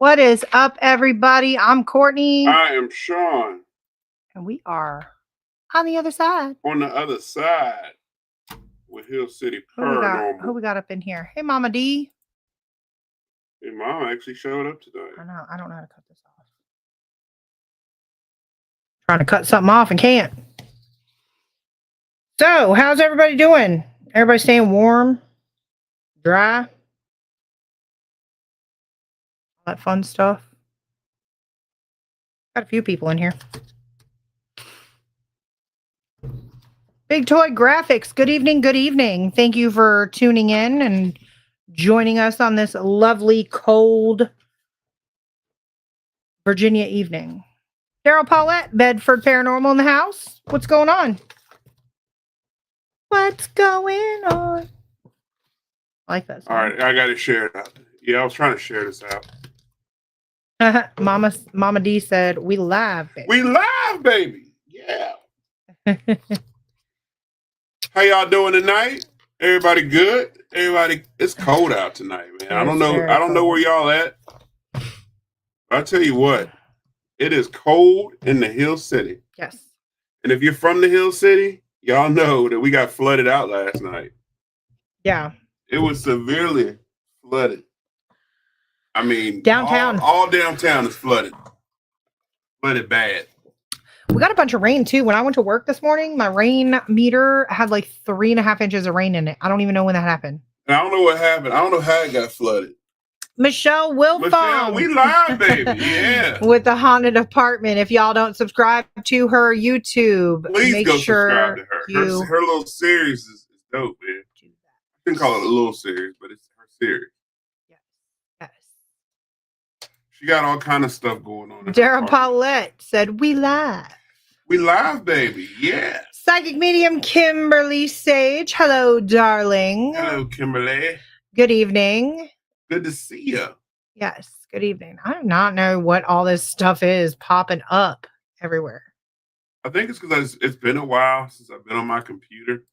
What is up, everybody? I'm Courtney, I am Sean and we are on the other side. on the other side with Hill City Who Paranormal. we got up in here? Hey, Mama D. Hey, Mom actually showed up today. I know. I don't know how to cut this off. Trying to cut something off and can't. So, how's everybody doing? Everybody staying warm, dry, all that fun stuff. Got a few people in here. Big Toy Graphics. Good evening. Good evening. Thank you for tuning in and joining us on this lovely, cold Virginia evening. Daryl Paulette, Bedford Paranormal in the house. What's going on? What's going on? I like that song. All right, I got to share it out. Yeah, I was trying to share this out. Mama D said, we live, baby. We live, baby. Yeah. How y'all doing tonight? Everybody good? Everybody, it's cold out tonight, man. I don't know where y'all at. I'll tell you what, it is cold in the Hill City. Yes. And if you're from the Hill City, y'all know that we got flooded out last night. Yeah. It was severely flooded. I mean, downtown. All downtown is flooded. Flooded bad. We got a bunch of rain too. When I went to work this morning, my rain meter had like 3.5 inches of rain in it. I don't even know when that happened. And I don't know what happened. I don't know how it got flooded. Michelle Wilfong. We live, baby. Yeah. With the Haunted Apartment. If y'all don't subscribe to her YouTube, please make go sure subscribe to her. Her little series is dope, man. I can call it a little series, but it's her series. Yes. She got all kind of stuff going on. Daryl Paulette said, we live. We live, baby. Yeah. Psychic medium Kimberly Sage. Hello, darling. Hello, Kimberly. Good evening. Good to see you. Yes, good evening. I do not know what all this stuff is popping up everywhere. I think it's because it's been a while since I've been on my computer.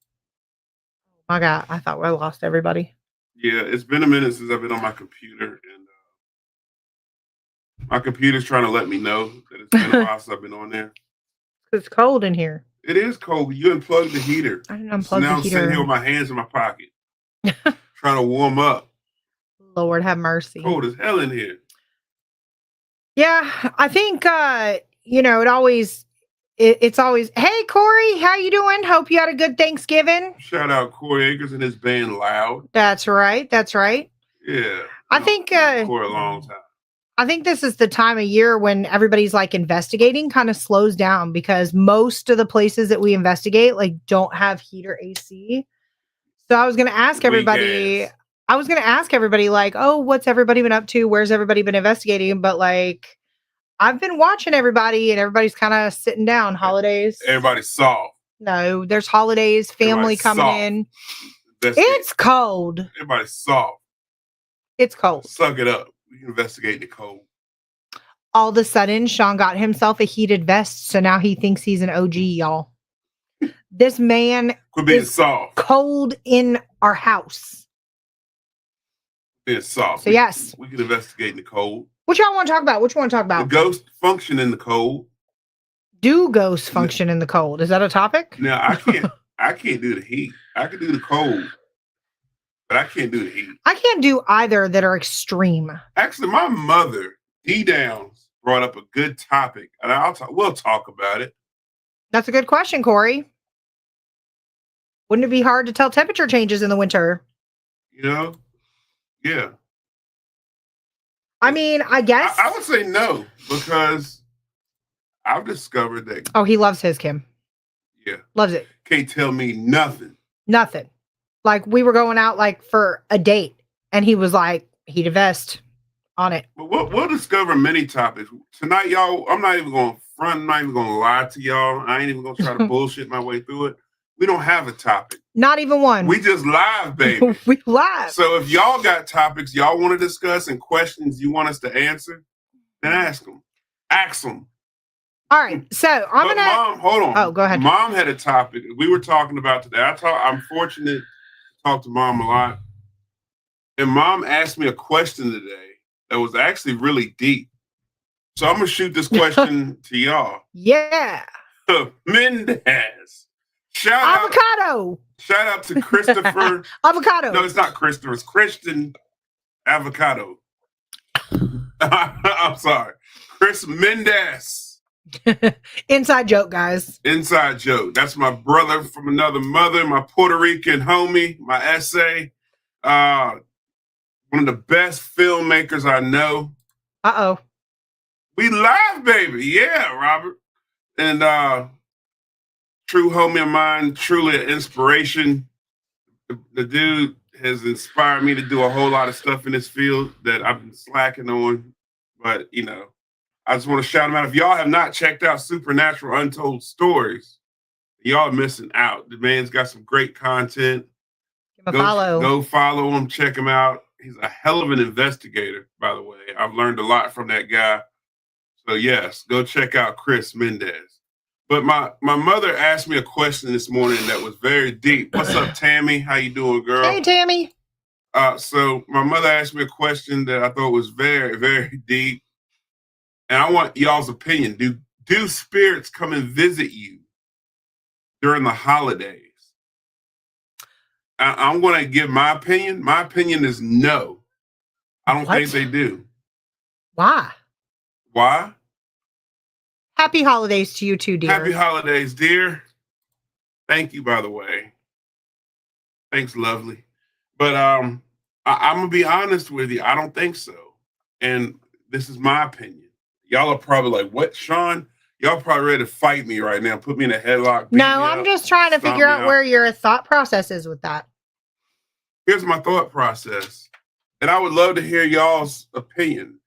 My God, I thought we lost everybody. Yeah, it's been a minute since I've been on my computer, and my computer's trying to let me know that it's been a while since I've been on there. It's cold in here. It is cold. You unplugged the heater. I didn't unplug so now the heater. I'm sitting here with my hands in my pocket, trying to warm up. Lord have mercy. Cold as hell in here. Yeah, I think it's always, hey Corey, how you doing? Hope you had a good Thanksgiving. Shout out Corey Akers and his band Loud. That's right. Yeah. I think for a long time. I think this is the time of year when everybody's like investigating kind of slows down because most of the places that we investigate like don't have heat or AC. So I was going to ask everybody like, oh, what's everybody been up to? Where's everybody been investigating? But like, I've been watching everybody and everybody's kind of sitting down. Holidays. Everybody's soft. No, there's holidays, family coming in. It's cold. Everybody's soft. It's cold. Suck it up. We can investigate the cold. All of a sudden, Sean got himself a heated vest. So now he thinks he's an OG, y'all. This man Quit being soft. Cold in our house. Being soft. So yes. We can investigate the cold. What y'all want to talk about? What you want to talk about? The ghosts function in the cold. Do ghosts function in the cold? Is that a topic? No, I can't do the heat. I can do the cold. But I can't do the heat. I can't do either that are extreme. Actually, my mother, D Downs, brought up a good topic. And we'll talk about it. That's a good question, Corey. Wouldn't it be hard to tell temperature changes in the winter? Yeah. I mean, I guess. I would say no, because I've discovered that. Oh, he loves his, Kim. Yeah. Loves it. Can't tell me nothing. Nothing. Like, we were going out, like, for a date, and he was like, heated vest on it. But we'll discover many topics. Tonight, y'all, I'm not even going to front. I'm not even going to lie to y'all. I ain't even going to try to bullshit my way through it. We don't have a topic. Not even one. We just live, baby. We live. So if y'all got topics y'all want to discuss and questions you want us to answer, then ask them. Ask them. All right. So Mom, hold on. Oh, go ahead. Mom had a topic we were talking about today. I'm fortunate to talk to Mom a lot. And Mom asked me a question today that was actually really deep. So I'm gonna shoot this question to y'all. Yeah. Mendez. Avocado. Shout out to Christopher. Avocado. No, it's not Christopher. It's Christian Avocado. I'm sorry. Chris Mendez. Inside joke, guys. Inside joke. That's my brother from another mother, my Puerto Rican homie, my essay. One of the best filmmakers I know. Uh-oh. We live, baby. Yeah, Robert. And true homie of mine, truly an inspiration. The dude has inspired me to do a whole lot of stuff in this field that I've been slacking on. But, you know, I just want to shout him out. If y'all have not checked out Supernatural Untold Stories, y'all are missing out. The man's got some great content. Give him a follow. Go follow him. Check him out. He's a hell of an investigator, by the way. I've learned a lot from that guy. So, yes, go check out Chris Mendez. But my mother asked me a question this morning that was very deep. What's up, Tammy? How you doing, girl? Hey, Tammy. So my mother asked me a question that I thought was very, very deep. And I want y'all's opinion. Do spirits come and visit you during the holidays? I'm going to give my opinion. My opinion is no. I don't think they do. Why? Why? Happy holidays to you too, dear. Happy holidays, dear. Thank you, by the way. Thanks, lovely. But I'm going to be honest with you. I don't think so. And this is my opinion. Y'all are probably like, what, Sean? Y'all probably ready to fight me right now. Put me in a headlock. No, I'm just trying to figure out where your thought process is with that. Here's my thought process. And I would love to hear y'all's opinion.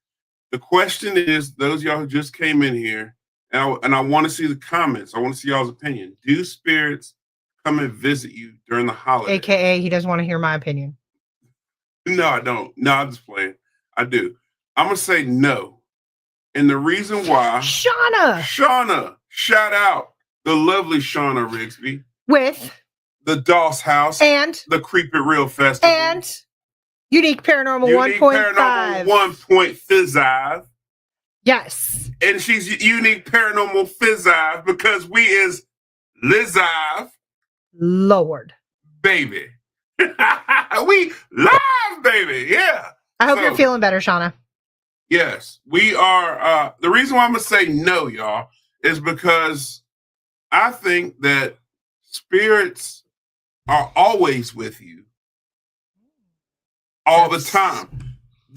The question is, those of y'all who just came in here, and I want to see the comments. I want to see y'all's opinion. Do spirits come and visit you during the holidays? AKA, he doesn't want to hear my opinion. No, I don't. No, I'm just playing. I do. I'm going to say no. And the reason why... Shauna! Shout out the lovely Shauna Rigsby. With... the Doss House. And... the Creep It Real Festival. And... Unique Paranormal 1.5. Paranormal 1.5. Yes. And she's Unique Paranormal Fizzive because we is Lizive. Lord. Baby. We live, baby. Yeah. I hope you're feeling better, Shauna. Yes. We are. The reason why I'm going to say no, y'all, is because I think that spirits are always with you. All the time.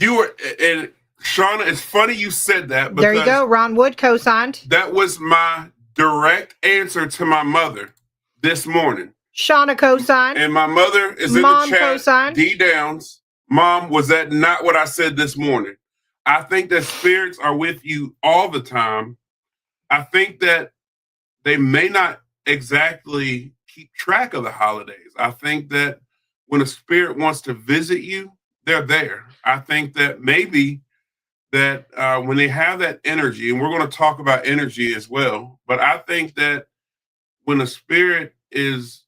And Shauna, it's funny you said that. There you go. Ron Wood co-signed. That was my direct answer to my mother this morning. Shauna co-signed. And my mother is in the chat. Co-signed. D Downs. Mom, was that not what I said this morning? I think that spirits are with you all the time. I think that they may not exactly keep track of the holidays. I think that when a spirit wants to visit you, they're there. I think that maybe that when they have that energy, and we're going to talk about energy as well, but I think that when a spirit feels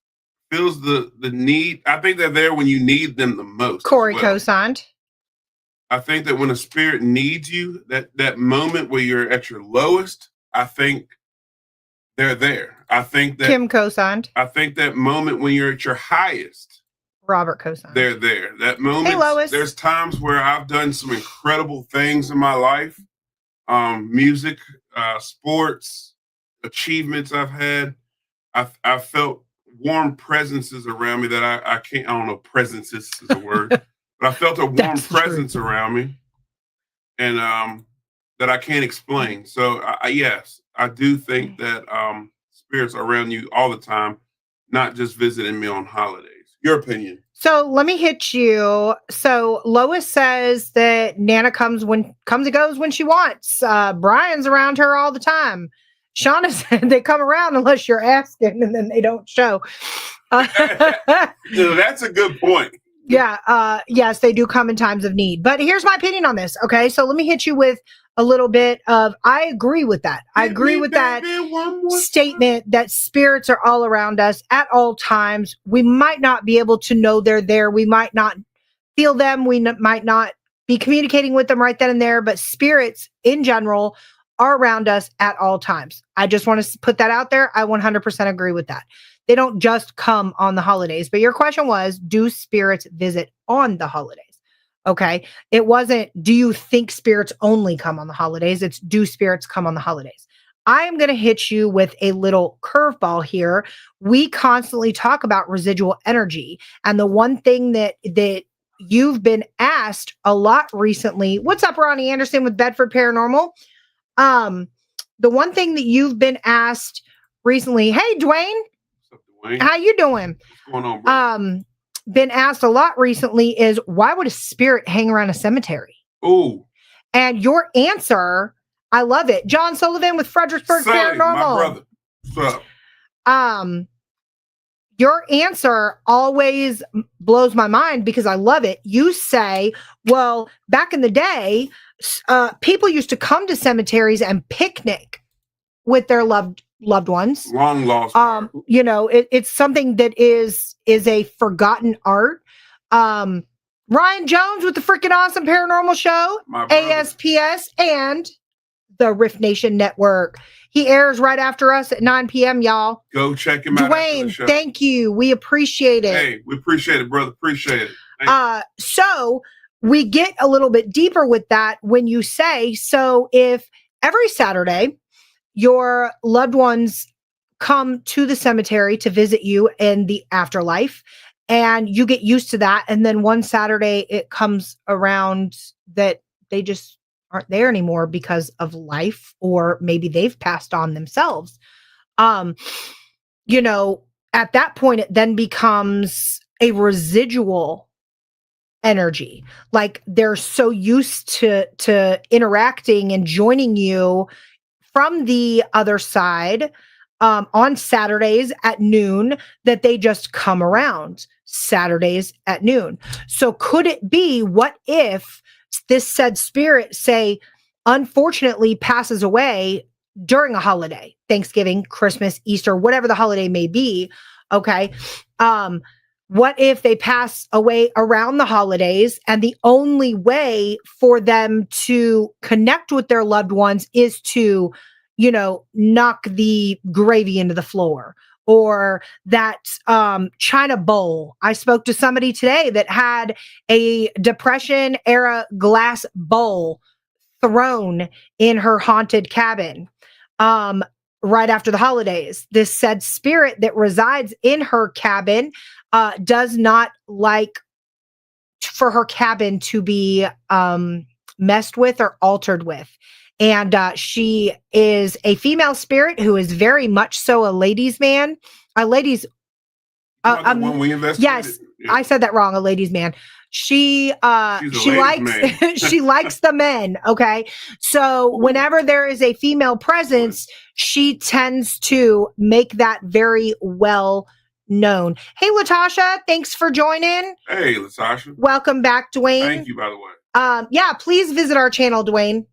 the need, I think they're there when you need them the most. Corey co-signed. I think that when a spirit needs you, that moment where you're at your lowest, I think they're there. I think that Kim co-signed. I think that moment when you're at your highest, Robert co-signed. They're there. That moment. Hey, Lois. There's times where I've done some incredible things in my life. Music, sports, achievements I've had. I've felt warm presences around me that I can't, I don't know, presences is a word, but I felt a warm presence around me and that I can't explain. So yes, I do think that spirits are around you all the time, not just visiting me on holidays. Your opinion. So let me hit you. So Lois says that Nana comes and goes when she wants. Brian's around her all the time. Shauna said they come around unless you're asking, and then they don't show. That's a good point. Yeah. Yes, they do come in times of need. But here's my opinion on this. Okay, so let me hit you with a little bit of, I agree with that. I agree with that statement that spirits are all around us at all times. We might not be able to know they're there. We might not feel them. We might not be communicating with them right then and there, but spirits in general are around us at all times. I just want to put that out there. I 100% agree with that. They don't just come on the holidays. But your question was, do spirits visit on the holidays? Okay. It wasn't, do you think spirits only come on the holidays? It's, do spirits come on the holidays? I'm going to hit you with a little curveball here. We constantly talk about residual energy. And the one thing that you've been asked a lot recently, what's up, Ronnie Anderson with Bedford Paranormal? The one thing that you've been asked recently, hey, Dwayne, what's up, Dwayne? How you doing? What's going on, bro? Been asked a lot recently is, why would a spirit hang around a cemetery? Ooh. And your answer, I love it. John Sullivan with Fredericksburg Paranormal. My brother. What's up? Your answer always blows my mind because I love it. You say, well, back in the day, people used to come to cemeteries and picnic with their loved ones. Long lost. You know, it's something that is a forgotten art. Ryan Jones with the freaking awesome paranormal show, ASPS, and the Riff Nation Network. He airs right after us at 9 p.m., y'all. Go check him out. Dwayne, thank you. We appreciate it. Hey, we appreciate it, brother. Appreciate it. So we get a little bit deeper with that when you say, so if every Saturday your loved ones come to the cemetery to visit you in the afterlife, and you get used to that, and then one Saturday it comes around that they just aren't there anymore because of life, or maybe they've passed on themselves. You know, at that point, it then becomes a residual energy. Like they're so used to interacting and joining you from the other side on Saturdays at noon that they just come around Saturdays at noon. So could it be, what if this said spirit, say, unfortunately passes away during a holiday, Thanksgiving, Christmas, Easter, whatever the holiday may be? Okay. What if they pass away around the holidays, and the only way for them to connect with their loved ones is to, you know, knock the gravy into the floor, or that China bowl? I spoke to somebody today that had a Depression era glass bowl thrown in her haunted cabin right after the holidays. This said spirit that resides in her cabin does not like for her cabin to be messed with or altered with. And she is a female spirit who is very much so a ladies' man. When we investigated? Yes, yeah. I said that wrong. A ladies' man. She likes she likes the men. Okay, so whenever there is a female presence, she tends to make that very well known. Hey, Latasha, thanks for joining. Hey, Latasha. Welcome back, Dwayne. Thank you, by the way. Yeah, please visit our channel, Dwayne.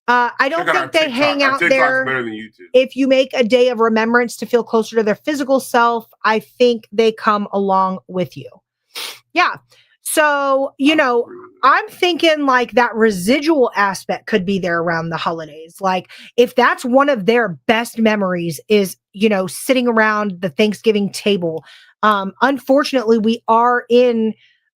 I don't think they hang out there. Better than YouTube. If you make a day of remembrance to feel closer to their physical self, I think they come along with you. Yeah. So, you know, I'm thinking like that residual aspect could be there around the holidays. Like if that's one of their best memories is, you know, sitting around the Thanksgiving table. Unfortunately, we are in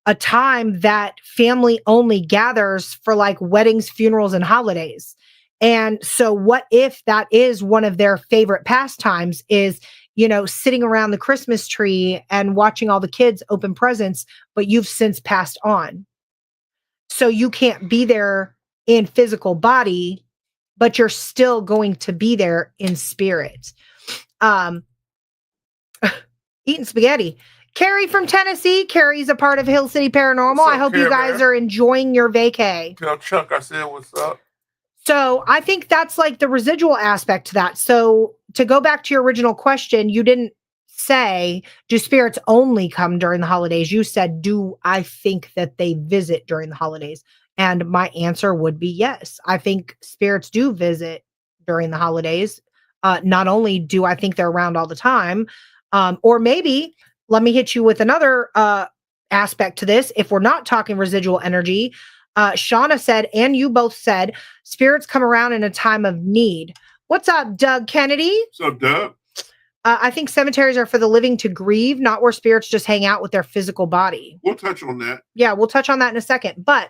a time that family only gathers for like weddings, funerals, and holidays. And so what if that is one of their favorite pastimes is, you know, sitting around the Christmas tree and watching all the kids open presents, but you've since passed on. So you can't be there in physical body, but you're still going to be there in spirit. Eating spaghetti. Carrie from Tennessee. Carrie's a part of Hill City Paranormal. Up, I hope you guys are enjoying your vacay. Tell Chuck I said what's up. So I think that's like the residual aspect to that. So to go back to your original question, you didn't say, do spirits only come during the holidays? You said, do I think that they visit during the holidays? And my answer would be yes. I think spirits do visit during the holidays. Not only do I think they're around all the time, or maybe let me hit you with another aspect to this. If we're not talking residual energy, Shauna said, and you both said, spirits come around in a time of need. What's up, Doug Kennedy? What's up, Doug? I think cemeteries are for the living to grieve, not where spirits just hang out with their physical body. We'll touch on that. Yeah, we'll touch on that in a second. But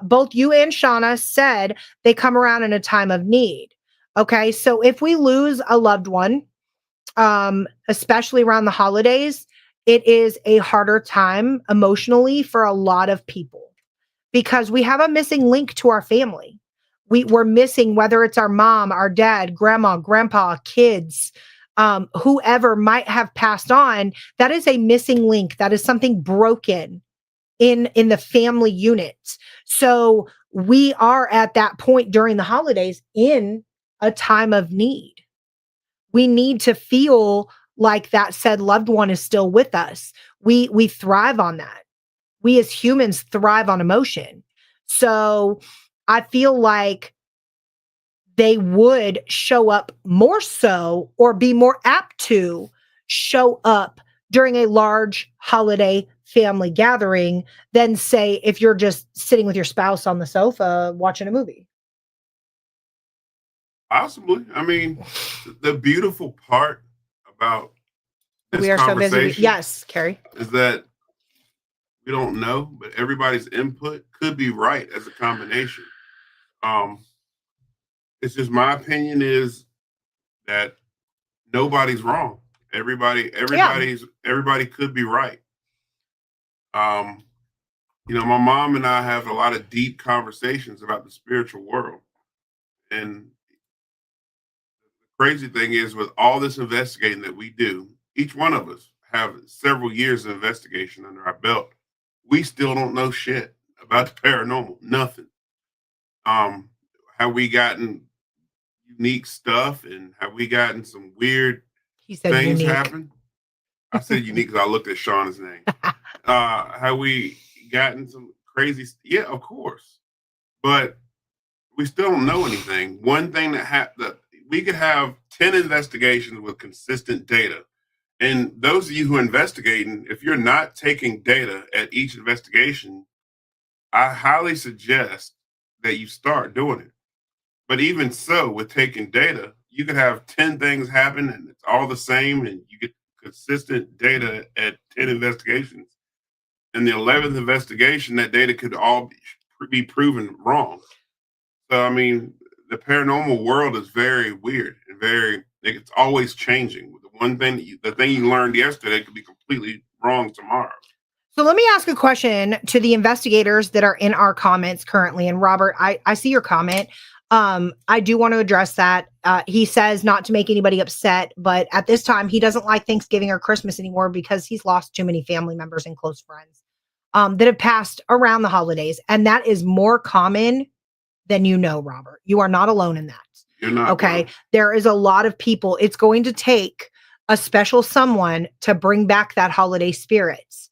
both you and Shauna said they come around in a time of need. Okay, so if we lose a loved one, especially around the holidays, it is a harder time emotionally for a lot of people because we have a missing link to our family. We're missing, whether it's our mom, our dad, grandma, grandpa, kids, whoever might have passed on. That is a missing link. That is something broken in the family unit. So we are at that point during the holidays in a time of need. We need to feel like that said loved one is still with us. We thrive on that. We as humans thrive on emotion. So I feel like they would show up more so or be more apt to show up during a large holiday family gathering than, say, if you're just sitting with your spouse on the sofa watching a movie. Possibly. I mean, the beautiful part about this We are so busy. conversation Yes, Carrie. is that we don't know, but everybody's input could be right as a combination. It's just my opinion is that nobody's wrong. Everybody could be right. My mom and I have a lot of deep conversations about the spiritual world. And the crazy thing is, with all this investigating that we do, each one of us have several years of investigation under our belt. We still don't know shit about the paranormal. Nothing. Have we gotten unique stuff, and have we gotten some weird things happen? I said unique because I looked at Shauna's name. Have we gotten some crazy? Yeah, of course. But we still don't know anything. One thing that we could have 10 investigations with consistent data. And those of you who are investigating, if you're not taking data at each investigation, I highly suggest that you start doing it. But even so, with taking data, you could have 10 things happen and it's all the same, and you get consistent data at 10 investigations. In the 11th investigation, that data could all be proven wrong. So, I mean, the paranormal world is very weird and it's always changing. The thing you learned yesterday could be completely wrong tomorrow. So let me ask a question to the investigators that are in our comments currently. And Robert, I see your comment. I do want to address that. He says not to make anybody upset, but at this time, he doesn't like Thanksgiving or Christmas anymore because he's lost too many family members and close friends that have passed around the holidays. And that is more common than you know, Robert. You are not alone in that. You're not. Okay. Bro. There is a lot of people. It's going to take a special someone to bring back that holiday spirits.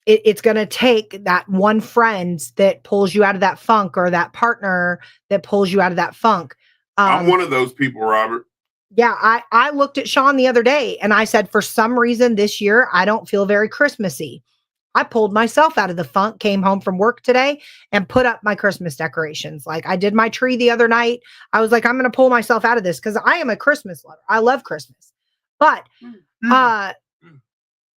It's going to take that one friend that pulls you out of that funk, or that partner that pulls you out of that funk. I'm one of those people, Robert. Yeah. I looked at Sean the other day and I said, for some reason this year, I don't feel very Christmassy. I pulled myself out of the funk, came home from work today and put up my Christmas decorations. Like, I did my tree the other night. I was like, I'm going to pull myself out of this because I am a Christmas lover. I love Christmas. But I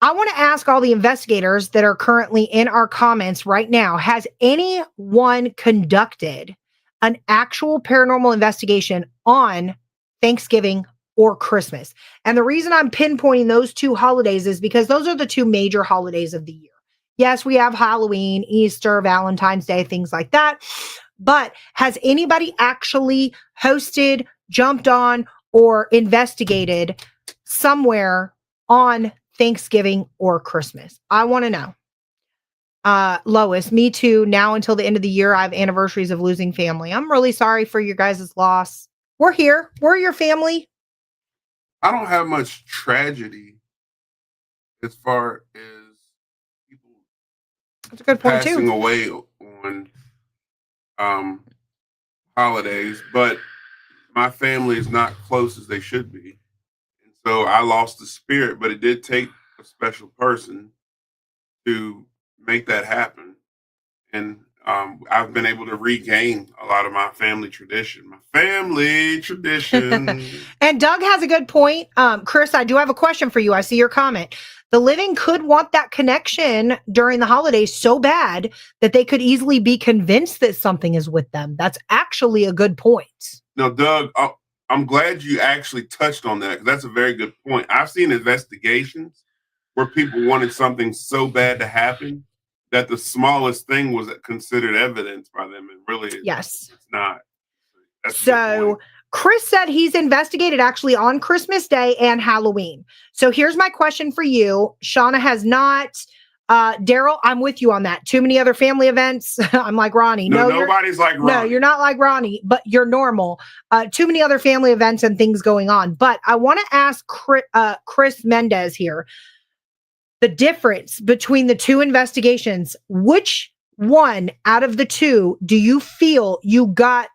want to ask all the investigators that are currently in our comments right now, has anyone conducted an actual paranormal investigation on Thanksgiving or Christmas? And the reason I'm pinpointing those two holidays is because those are the two major holidays of the year. Yes, we have Halloween, Easter, Valentine's Day, things like that. But has anybody actually hosted, jumped on, or investigated somewhere on Thanksgiving or Christmas? I want to know. Lois, me too. Now until the end of the year, I have anniversaries of losing family. I'm really sorry for your guys' loss. We're here. We're your family. I don't have much tragedy as far as people That's a good point passing too. away on holidays, but my family is not close as they should be. And so I lost the spirit, but it did take a special person to make that happen. and I've been able to regain a lot of my family tradition. And Doug has a good point. Chris, I do have a question for you. I see your comment. The living could want that connection during the holidays so bad that they could easily be convinced that something is with them. That's actually a good point. No, Doug, I'm glad you actually touched on that, because that's a very good point. I've seen investigations where people wanted something so bad to happen that the smallest thing was considered evidence by them, and really it's not. That's so Chris said he's investigated actually on Christmas Day and Halloween. So here's my question for you. Shauna has not. Daryl, I'm with you on that. Too many other family events. I'm like Ronnie. No, nobody's like Ronnie. No, you're not like Ronnie, but you're normal. Too many other family events and things going on. But I want to ask Chris Mendez here. The difference between the two investigations, which one out of the two do you feel you got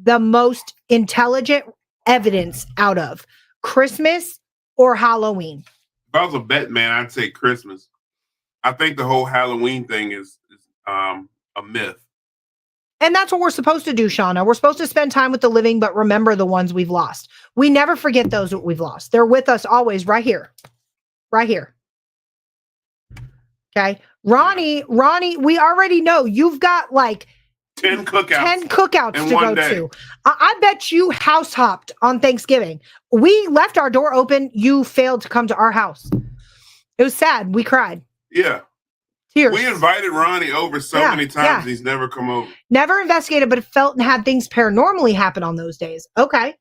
the most intelligent evidence out of? Christmas or Halloween? If I was a bet man, I'd say Christmas. I think the whole Halloween thing is a myth. And that's what we're supposed to do, Shauna. We're supposed to spend time with the living, but remember the ones we've lost. We never forget those that we've lost. They're with us always, right here. Right here. Okay. Ronnie, we already know you've got like 10 cookouts to go to. I bet you house hopped on Thanksgiving. We left our door open. You failed to come to our house. It was sad. We cried. Yeah. Tears. We invited Ronnie over so many times. He's never come over. Never investigated, but felt and had things paranormally happen on those days. Okay.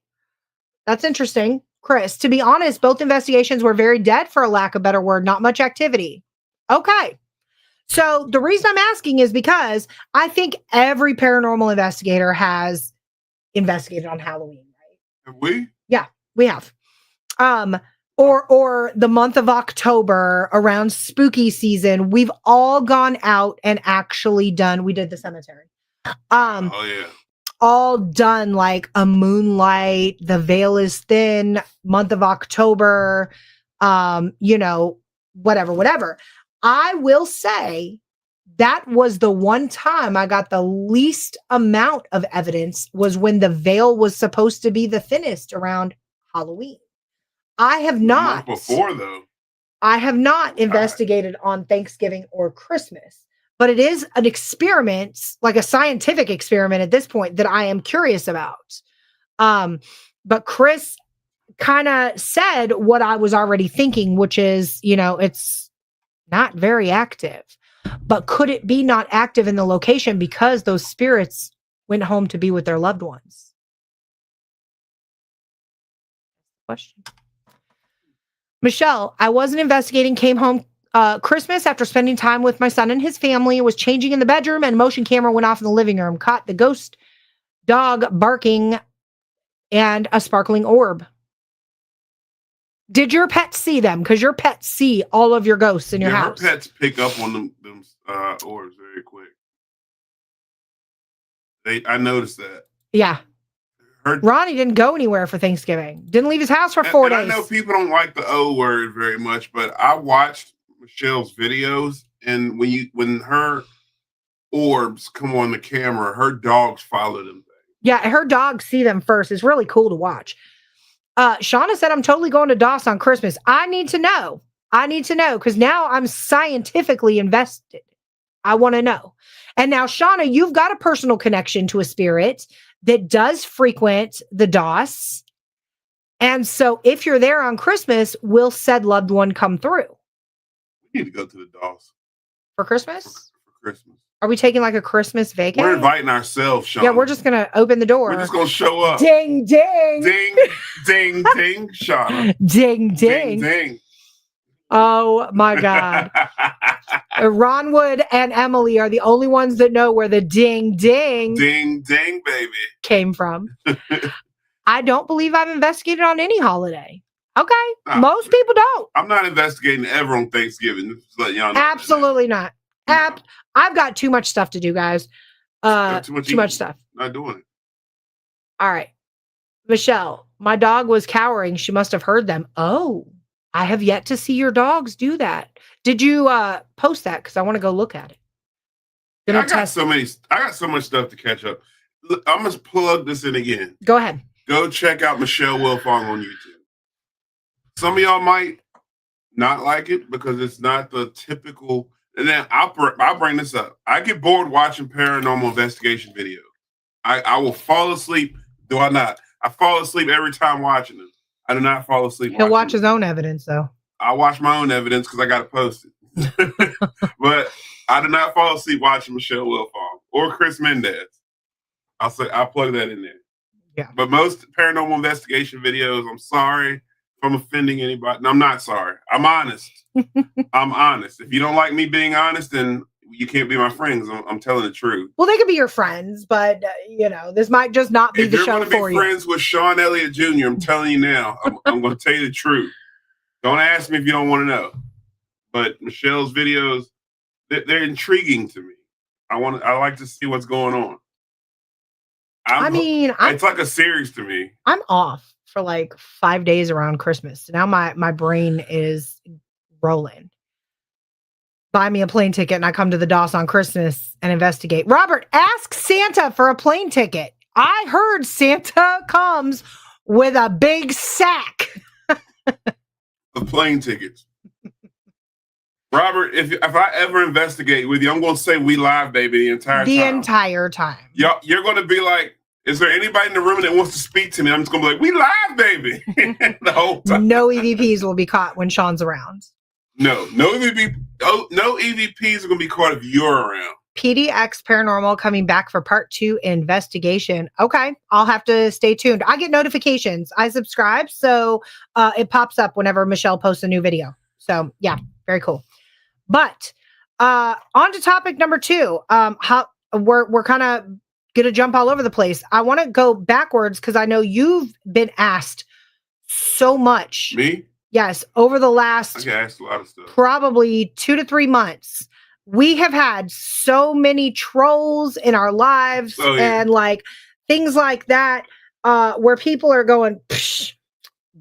That's interesting. Chris, to be honest, both investigations were very dead, for a lack of a better word. Not much activity. Okay. So the reason I'm asking is because I think every paranormal investigator has investigated on Halloween, right? Have we? Yeah, we have. Or the month of October around spooky season, we've all gone out and actually done, we did the cemetery. All done like a moonlight, the veil is thin, month of October, whatever. I will say that was the one time I got the least amount of evidence, was when the veil was supposed to be the thinnest around Halloween. I have not before though. I have not investigated on Thanksgiving or Christmas, but it is an experiment, like a scientific experiment at this point, that I am curious about. But Chris kind of said what I was already thinking, which is, it's not very active. But could it be not active in the location because those spirits went home to be with their loved ones? Question. Michelle, I wasn't investigating, came home Christmas after spending time with my son and his family, was changing in the bedroom, and motion camera went off in the living room, caught the ghost dog barking and a sparkling orb. Did your pets see them? Because your pets see all of your ghosts in your house. Her pets pick up on them orbs very quick. I noticed that. Yeah. Ronnie didn't go anywhere for Thanksgiving. Didn't leave his house for 4 days. I know people don't like the O word very much, but I watched Michelle's videos, and when her orbs come on the camera, her dogs follow them. Yeah, her dogs see them first. It's really cool to watch. Shauna said, I'm totally going to DOS on Christmas. I need to know because now I'm scientifically invested. I want to know. And now, Shauna, you've got a personal connection to a spirit that does frequent the DOS. And so if you're there on Christmas, will said loved one come through? We need to go to the DOS. For Christmas? For Christmas. Are we taking like a Christmas vacation? We're inviting ourselves, Shauna. Yeah, we're just going to open the door. We're just going to show up. Ding, ding. Ding, ding, ding, Shauna. Ding, ding. Ding, ding. Oh, my God. Ronwood and Emily are the only ones that know where the ding, ding. Ding, ding, baby. Came from. I don't believe I've investigated on any holiday. Okay. Most people don't. I'm not investigating ever on Thanksgiving. Just let y'all know. Absolutely not. No. I've got too much stuff to do, guys. Too much stuff. Not doing it. All right. Michelle, my dog was cowering. She must have heard them. Oh, I have yet to see your dogs do that. Did you post that? Because I want to go look at it. I got so much stuff to catch up. Look, I'm gonna plug this in again. Go ahead. Go check out Michelle Wilfong on YouTube. Some of y'all might not like it because it's not the typical. And then I'll bring this up. I get bored watching paranormal investigation videos. I will fall asleep. Do I not? I fall asleep every time watching them. I do not fall asleep. He'll watch his own evidence, though. I watch my own evidence because I got to post it. But I do not fall asleep watching Michelle Wilfong or Chris Mendez. I'll plug that in there. Yeah. But most paranormal investigation videos, I'm sorry if I'm offending anybody. No, I'm not sorry. I'm honest. I'm honest. If you don't like me being honest, then you can't be my friends. I'm telling the truth. Well, they could be your friends, but this might just not be the show for you. If you're going to be friends with Sean Elliott Jr., I'm telling you now, I'm going to tell you the truth. Don't ask me if you don't want to know. But Michelle's videos, they're intriguing to me. I like to see what's going on. It's like a series to me. I'm off for like 5 days around Christmas. Now my brain is rolling. Buy me a plane ticket and I come to the DOS on Christmas and investigate. Robert, ask Santa for a plane ticket. I heard Santa comes with a big sack. The plane tickets. Robert, if I ever investigate with you, I'm going to say we live, baby, the entire time. You're going to be like, is there anybody in the room that wants to speak to me? I'm just going to be like, we live, baby. The whole time. No EVPs will be caught when Sean's around. No EVPs are going to be caught if you're around. PDX Paranormal coming back for part 2 investigation. Okay, I'll have to stay tuned. I get notifications. I subscribe, so it pops up whenever Michelle posts a new video. So yeah, very cool. But on to topic number 2. How we're kind of gonna jump all over the place. I want to go backwards because I know you've been asked so much. Me? Yes, over the last I get asked a lot of stuff. Probably 2 to 3 months. We have had so many trolls in our lives and like things like that, where people are going,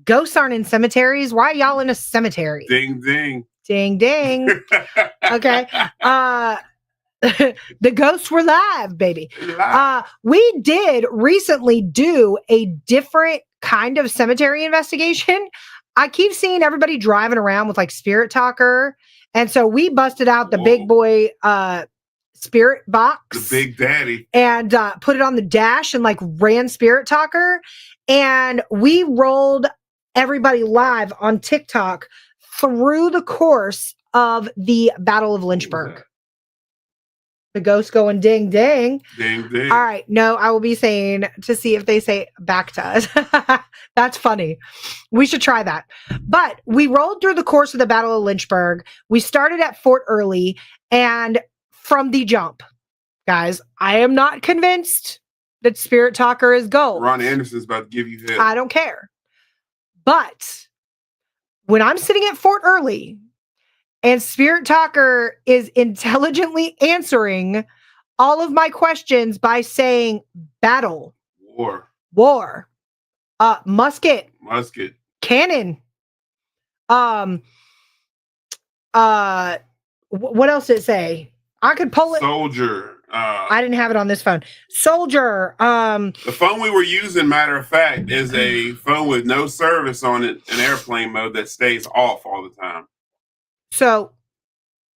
ghosts aren't in cemeteries. Why are y'all in a cemetery? Ding, ding. Ding, ding. Okay. The ghosts were live, baby. We did recently do a different kind of cemetery investigation. I keep seeing everybody driving around with like Spirit Talker. And so we busted out the big boy spirit box. The big daddy. And put it on the dash and like ran Spirit Talker. And we rolled everybody live on TikTok through the course of the Battle of Lynchburg. The ghost going ding, ding. Ding, ding. All right. No, I will be saying to see if they say back to us. That's funny. We should try that. But we rolled through the course of the Battle of Lynchburg. We started at Fort Early. And from the jump, guys, I am not convinced that Spirit Talker is gold. Ron Anderson's about to give you hell. I don't care. But when I'm sitting at Fort Early, and Spirit Talker is intelligently answering all of my questions by saying battle, war, musket, cannon. What else did it say? I could pull it. Soldier. I didn't have it on this phone. Soldier. The phone we were using, matter of fact, is a phone with no service on it, in airplane mode that stays off all the time. So,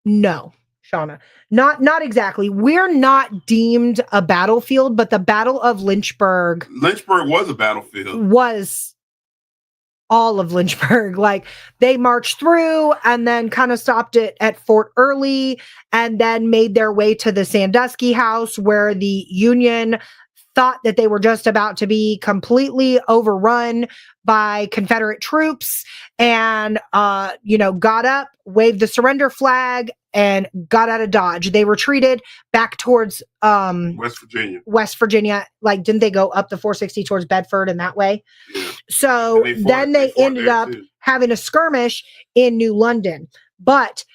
no, Shauna, not exactly. We're not deemed a battlefield, but the Battle of Lynchburg. Lynchburg was a battlefield. Was all of Lynchburg. Like they marched through and then kind of stopped it at Fort Early and then made their way to the Sandusky house where the Union thought that they were just about to be completely overrun by Confederate troops and, got up, waved the surrender flag and got out of Dodge. They retreated back towards West Virginia. Like, didn't they go up the 460 towards Bedford and that way? Yeah. So then they ended up having a skirmish in New London. But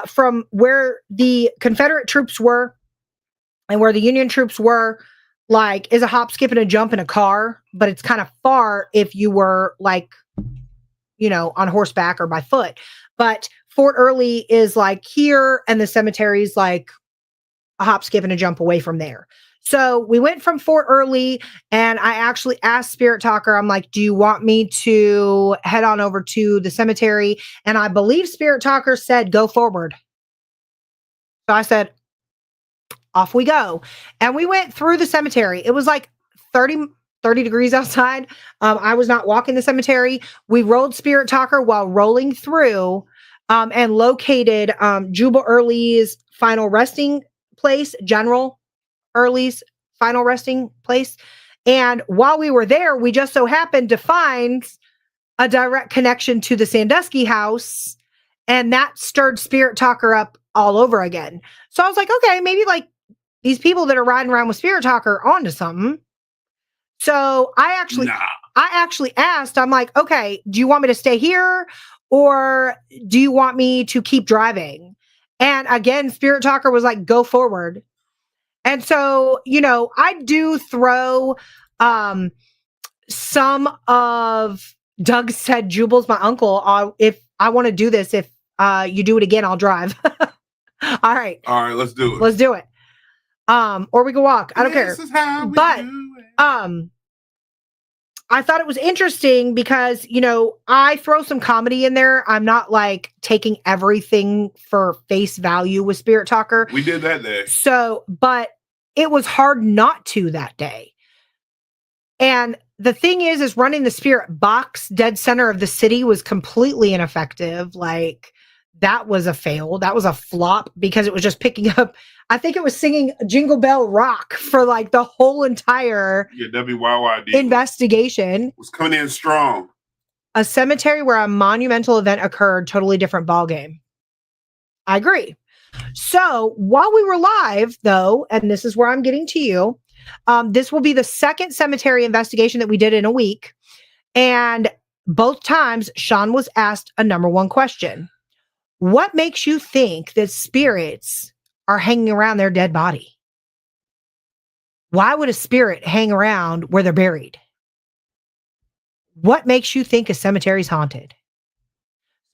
from where the Confederate troops were and where the Union troops were, like, is a hop, skip, and a jump in a car, but it's kind of far if you were like, on horseback or by foot. But Fort Early is like here, and the cemetery's like a hop, skip, and a jump away from there. So we went from Fort Early, and I actually asked Spirit Talker, I'm like, do you want me to head on over to the cemetery? And I believe Spirit Talker said, go forward. So I said, off we go. And we went through the cemetery. It was like 30 degrees outside. I was not walking the cemetery. We rolled Spirit Talker while rolling through and located Jubal Early's final resting place, General Early's final resting place. And while we were there, we just so happened to find a direct connection to the Sandusky house. And that stirred Spirit Talker up all over again. So I was like, okay, maybe like these people that are riding around with Spirit Talker are onto something. So I actually asked, I'm like, okay, do you want me to stay here or do you want me to keep driving? And again, Spirit Talker was like, go forward. And so, I do throw some of Doug said Jubal's my uncle. If I want to do this, if you do it again, I'll drive. All right, let's do it. Let's do it. Or we can walk. I don't care. This is how we but do it. I thought it was interesting because, I throw some comedy in there. I'm not like taking everything for face value with Spirit Talker. We did that day. So, but it was hard not to that day. And the thing is running the spirit box dead center of the city was completely ineffective. Like that was a fail. That was a flop because it was just picking up. I think it was singing Jingle Bell Rock for like the whole entire WYYD investigation. Was coming in strong. A cemetery where a monumental event occurred, totally different ballgame. I agree. So while we were live, though, and this is where I'm getting to you, this will be the second cemetery investigation that we did in a week. And both times, Sean was asked a number one question. What makes you think that spirits are hanging around their dead body? Why would a spirit hang around where they're buried? What makes you think a cemetery's haunted?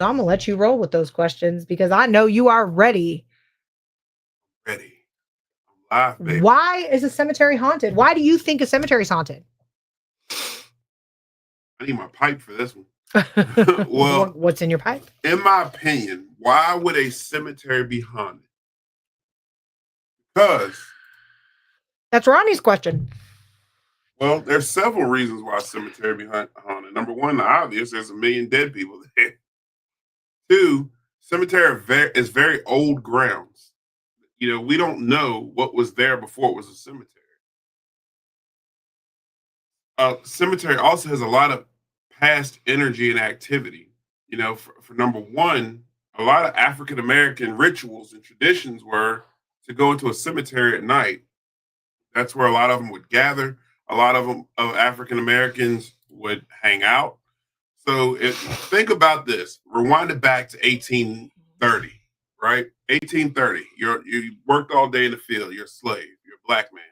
So I'm going to let you roll with those questions because I know you are ready. Ready. I'm live, baby. Why is a cemetery haunted? Why do you think a cemetery's haunted? I need my pipe for this one. Well, what's in your pipe? In my opinion, why would a cemetery be haunted? Because that's Ronnie's question. Well, there's several reasons why a cemetery be haunted. Number one, the obvious, there's 1 million dead people there. 2, cemetery is very old grounds. We don't know what was there before it was a cemetery. Cemetery also has a lot of past energy and activity. For number one, a lot of African American rituals and traditions were to go into a cemetery at night. That's where a lot of them would gather. A lot of African Americans would hang out. So think about this. Rewind it back to 1830, right? 1830. You worked all day in the field. You're a slave. You're a black man,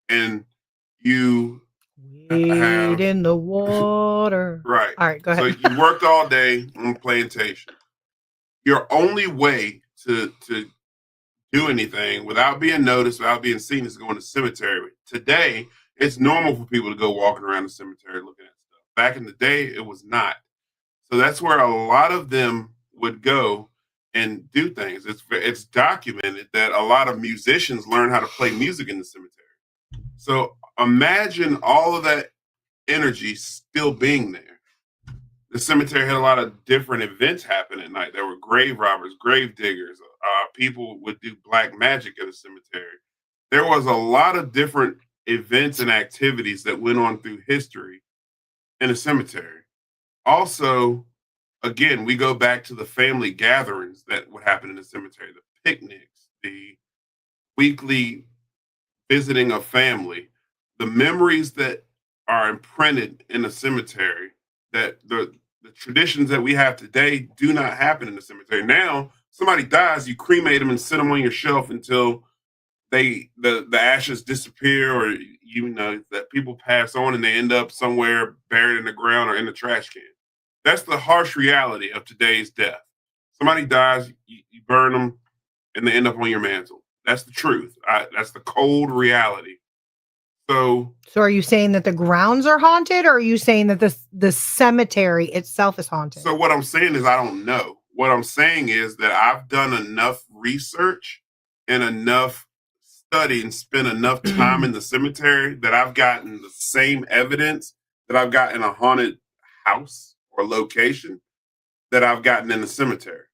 and you wade in the water. Right. All right, go ahead. So you worked all day on plantation. Your only way to do anything without being noticed, without being seen, is going to cemetery. Today, it's normal for people to go walking around the cemetery looking at stuff. Back in the day, it was not. So that's where a lot of them would go and do things. It's documented that a lot of musicians learn how to play music in the cemetery. So imagine all of that energy still being there. The cemetery had a lot of different events happen at night. There were grave robbers, grave diggers. People would do black magic at the cemetery. There was a lot of different events and activities that went on through history in a cemetery. Also, again, we go back to the family gatherings that would happen in the cemetery, the picnics, the weekly visiting of family, the memories that are imprinted in a cemetery, that the traditions that we have today do not happen in the cemetery. Now, somebody dies, you cremate them and sit them on your shelf until the ashes disappear, or that people pass on and they end up somewhere buried in the ground or in the trash can. That's the harsh reality of today's death. Somebody dies, you burn them, and they end up on your mantle. That's the truth. That's the cold reality. So are you saying that the grounds are haunted, or are you saying that the cemetery itself is haunted? So what I'm saying is I don't know. What I'm saying is that I've done enough research and enough study and spent enough time in the cemetery that I've gotten the same evidence that I've got in a haunted house or location that I've gotten in the cemetery.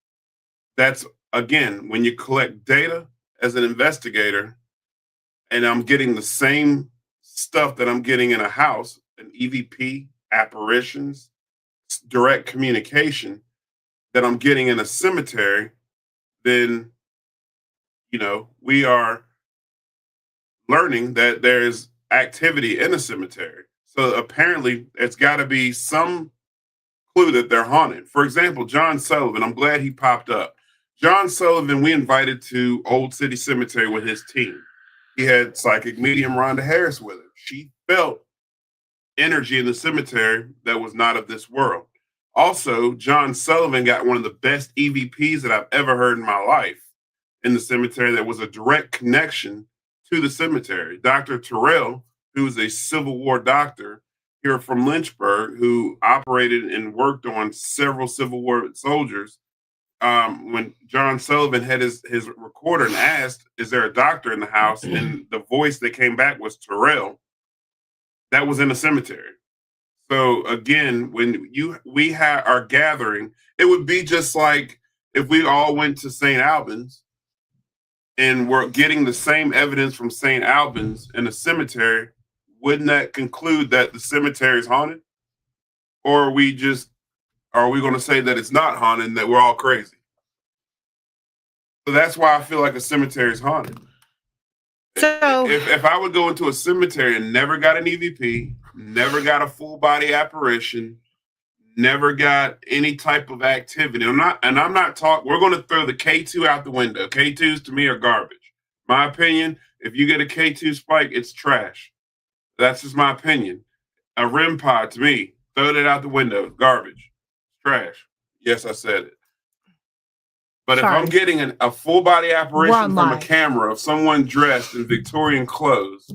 That's, again, when you collect data as an investigator, and I'm getting the same stuff that I'm getting in a house, an EVP, apparitions, direct communication that I'm getting in a cemetery, then, we are learning that there's activity in a cemetery. So apparently it's got to be some clue that they're haunted. For example, John Sullivan, I'm glad he popped up. John Sullivan, we invited to Old City Cemetery with his team. He had psychic medium Rhonda Harris with him. She felt energy in the cemetery that was not of this world. Also, John Sullivan got one of the best EVPs that I've ever heard in my life in the cemetery that was a direct connection to the cemetery. Dr. Terrell, who is a Civil War doctor here from Lynchburg, who operated and worked on several Civil War soldiers. When John Sullivan had his recorder and asked, is there a doctor in the house? And the voice that came back was Terrell. That was in the cemetery. So again, when we are gathering, it would be just like if we all went to St. Albans and we're getting the same evidence from St. Albans in a cemetery. Wouldn't that conclude that the cemetery is haunted? Or are we going to say that it's not haunted and that we're all crazy? So that's why I feel like a cemetery is haunted. So if I would go into a cemetery and never got an EVP, never got a full body apparition, never got any type of activity, I'm not talking, we're going to throw the K2 out the window. K2s to me are garbage. My opinion, if you get a K2 spike, it's trash. That's just my opinion. A REM pod to me, throw that out the window, garbage, trash. Yes, I said it. But if I'm getting a full body apparition from a camera of someone dressed in Victorian clothes,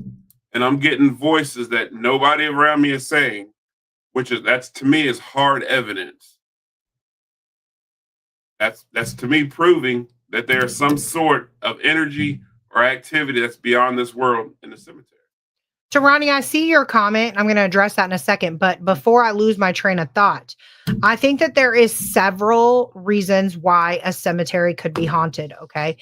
and I'm getting voices that nobody around me is saying, that's to me is hard evidence. That's to me proving that there's some sort of energy or activity that's beyond this world in the cemetery. So, Ronnie, I see your comment. I'm going to address that in a second. But before I lose my train of thought, I think that there is several reasons why a cemetery could be haunted. Okay.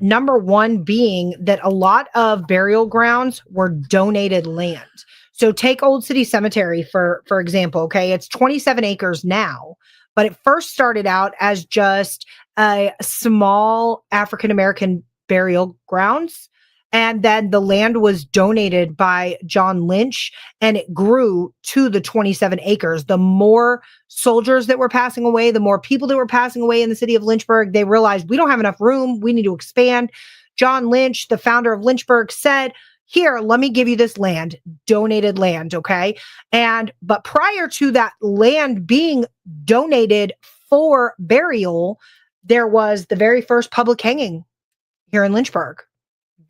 Number one being that a lot of burial grounds were donated land. So take Old City Cemetery, for example. Okay. It's 27 acres now, but it first started out as just a small African-American burial grounds. And then the land was donated by John Lynch, and it grew to the 27 acres. The more soldiers that were passing away, the more people that were passing away in the city of Lynchburg, they realized we don't have enough room. We need to expand. John Lynch, the founder of Lynchburg, said, here, let me give you this land, donated land. Okay. But prior to that land being donated for burial, there was the very first public hanging here in Lynchburg,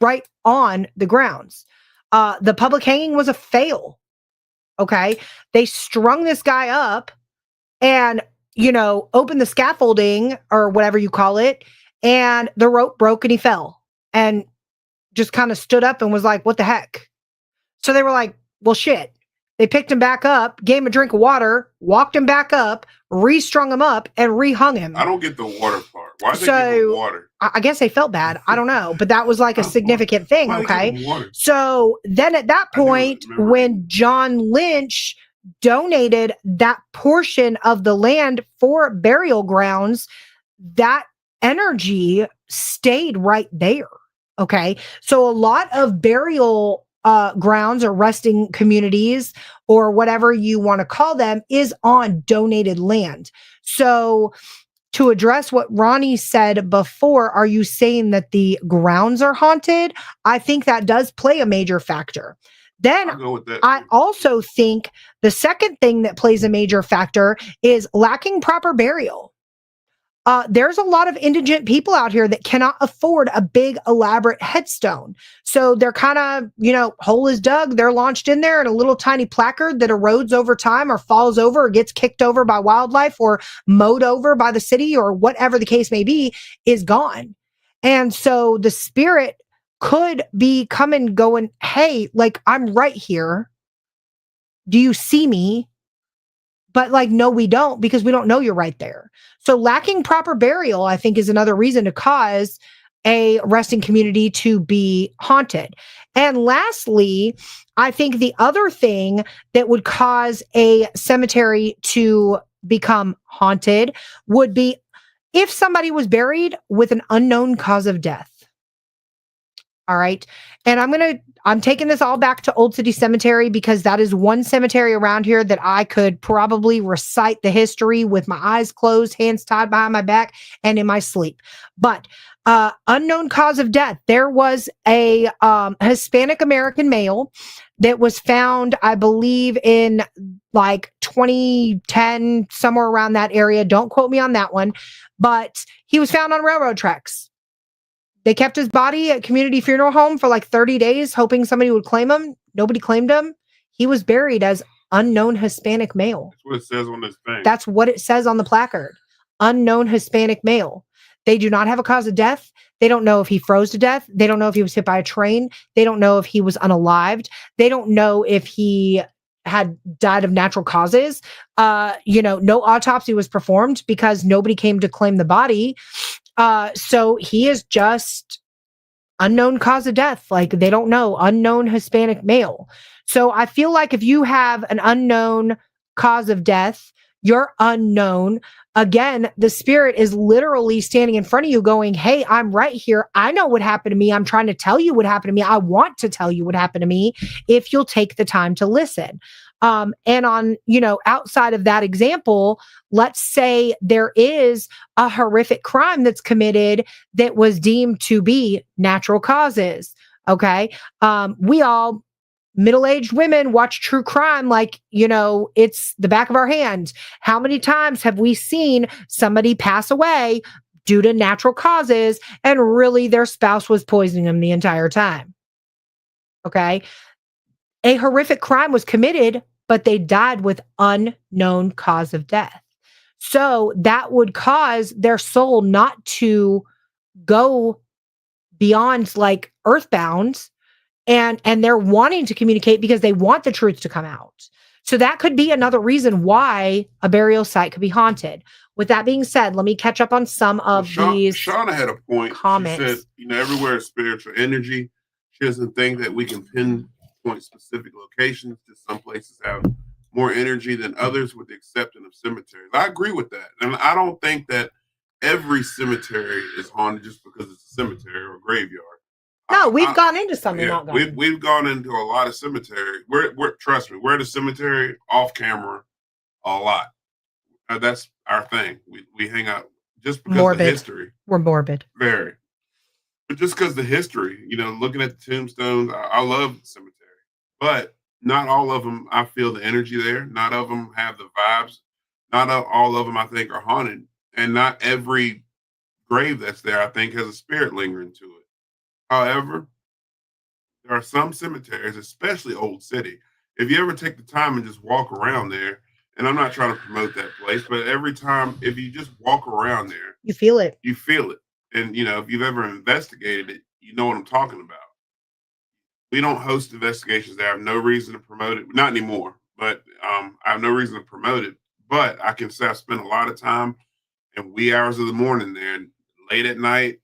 right on the grounds. The public hanging was a fail. Okay. They strung this guy up and, opened the scaffolding or whatever you call it. And the rope broke and he fell and just kind of stood up and was like, what the heck? So they were like, well, shit. They picked him back up, gave him a drink of water, walked him back up, restrung him up, and rehung him. I don't get the water part. Why did they give him water? I guess they felt bad. I don't know. But that was like a significant thing, okay? So then at that point, when John Lynch donated that portion of the land for burial grounds, that energy stayed right there, okay? So a lot of burial grounds or resting communities or whatever you want to call them is on donated land. So to address what Ronnie said before, are you saying that the grounds are haunted? I think that does play a major factor. Then I also think the second thing that plays a major factor is lacking proper burial. there's a lot of indigent people out here that cannot afford a big, elaborate headstone. So they're kind of, hole is dug, they're launched in there, and a little tiny placard that erodes over time or falls over or gets kicked over by wildlife or mowed over by the city or whatever the case may be is gone. And so the spirit could be coming going, hey, like, I'm right here. Do you see me? But like, no, we don't, because we don't know you're right there. So lacking proper burial, I think, is another reason to cause a resting community to be haunted. And lastly, I think the other thing that would cause a cemetery to become haunted would be if somebody was buried with an unknown cause of death. All right. And I'm taking this all back to Old City Cemetery because that is one cemetery around here that I could probably recite the history with my eyes closed, hands tied behind my back, and in my sleep. But unknown cause of death. There was a Hispanic American male that was found, I believe, in like 2010, somewhere around that area. Don't quote me on that one. But he was found on railroad tracks. They kept his body at community funeral home for like 30 days, hoping somebody would claim him. Nobody claimed him. He was buried as unknown Hispanic male. That's what it says on this thing. That's what it says on the placard. Unknown Hispanic male. They do not have a cause of death. They don't know if he froze to death. They don't know if he was hit by a train. They don't know if he was unalived. They don't know if he had died of natural causes. No autopsy was performed because nobody came to claim the body. So he is just unknown cause of death. Like, they don't know. Unknown Hispanic male. So I feel like if you have an unknown cause of death, you're unknown. Again, the spirit is literally standing in front of you going, hey, I'm right here. I know what happened to me. I'm trying to tell you what happened to me. I want to tell you what happened to me if you'll take the time to listen. And on, outside of that example, let's say there is a horrific crime that's committed that was deemed to be natural causes. Okay. We all middle-aged women watch true crime like, it's the back of our hand. How many times have we seen somebody pass away due to natural causes and really their spouse was poisoning them the entire time? Okay. A horrific crime was committed, but they died with unknown cause of death. So that would cause their soul not to go beyond like earthbound, and they're wanting to communicate because they want the truth to come out. So that could be another reason why a burial site could be haunted. With that being said, let me catch up on some of these. Shauna had a point. Comments. She said, everywhere is spiritual energy. She doesn't think that we can pinpoint specific locations. Just some places have more energy than others, with the exception of cemeteries. I agree with that. And I don't think that every cemetery is haunted just because it's a cemetery or a graveyard. No, we've gone into some. Yeah, we've gone into a lot of cemetery. Trust me, we're at a cemetery off camera a lot. That's our thing. We hang out just because of the history. We're morbid. Very. But just because the history, looking at the tombstones, I love the cemetery. But not all of them, I feel the energy there. Not all of them have the vibes. Not all of them, I think, are haunted. And not every grave that's there, I think, has a spirit lingering to it. However, there are some cemeteries, especially Old City. If you ever take the time and just walk around there, and I'm not trying to promote that place, but every time, if you just walk around there, you feel it. You feel it. And, if you've ever investigated it, you know what I'm talking about. We don't host investigations there. I have no reason to promote it. Not anymore, but I have no reason to promote it. But I can say I spent a lot of time in wee hours of the morning there and late at night.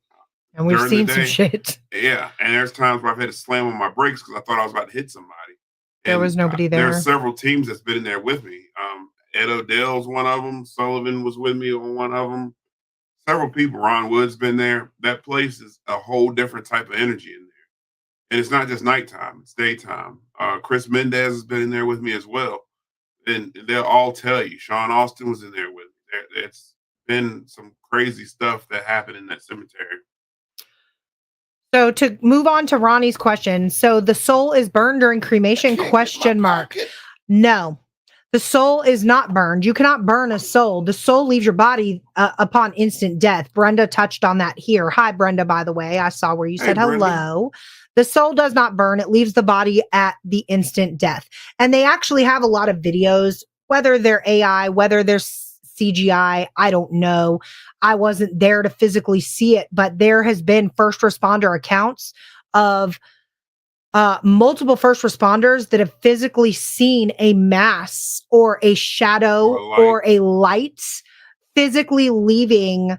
And we've seen some shit. Yeah. And there's times where I've had to slam on my brakes because I thought I was about to hit somebody. There was nobody there. There are several teams that's been in there with me. Ed Odell's one of them. Sullivan was with me on one of them. Several people. Ron Wood's been there. That place is a whole different type of energy in there. And it's not just nighttime. It's daytime. Chris Mendez has been in there with me as well. And they'll all tell you. Sean Austin was in there with me. It's been some crazy stuff that happened in that cemetery. So to move on to Ronnie's question. So the soul is burned during cremation? ? No. The soul is not burned. You cannot burn a soul. The soul leaves your body upon instant death. Brenda touched on that here. Hi, Brenda, by the way. I saw where you said hello. Brenda. The soul does not burn. It leaves the body at the instant death. And they actually have a lot of videos, whether they're AI, whether they're CGI, I don't know. I wasn't there to physically see it, but there has been first responder accounts of multiple first responders that have physically seen a mass or a shadow or a light physically leaving,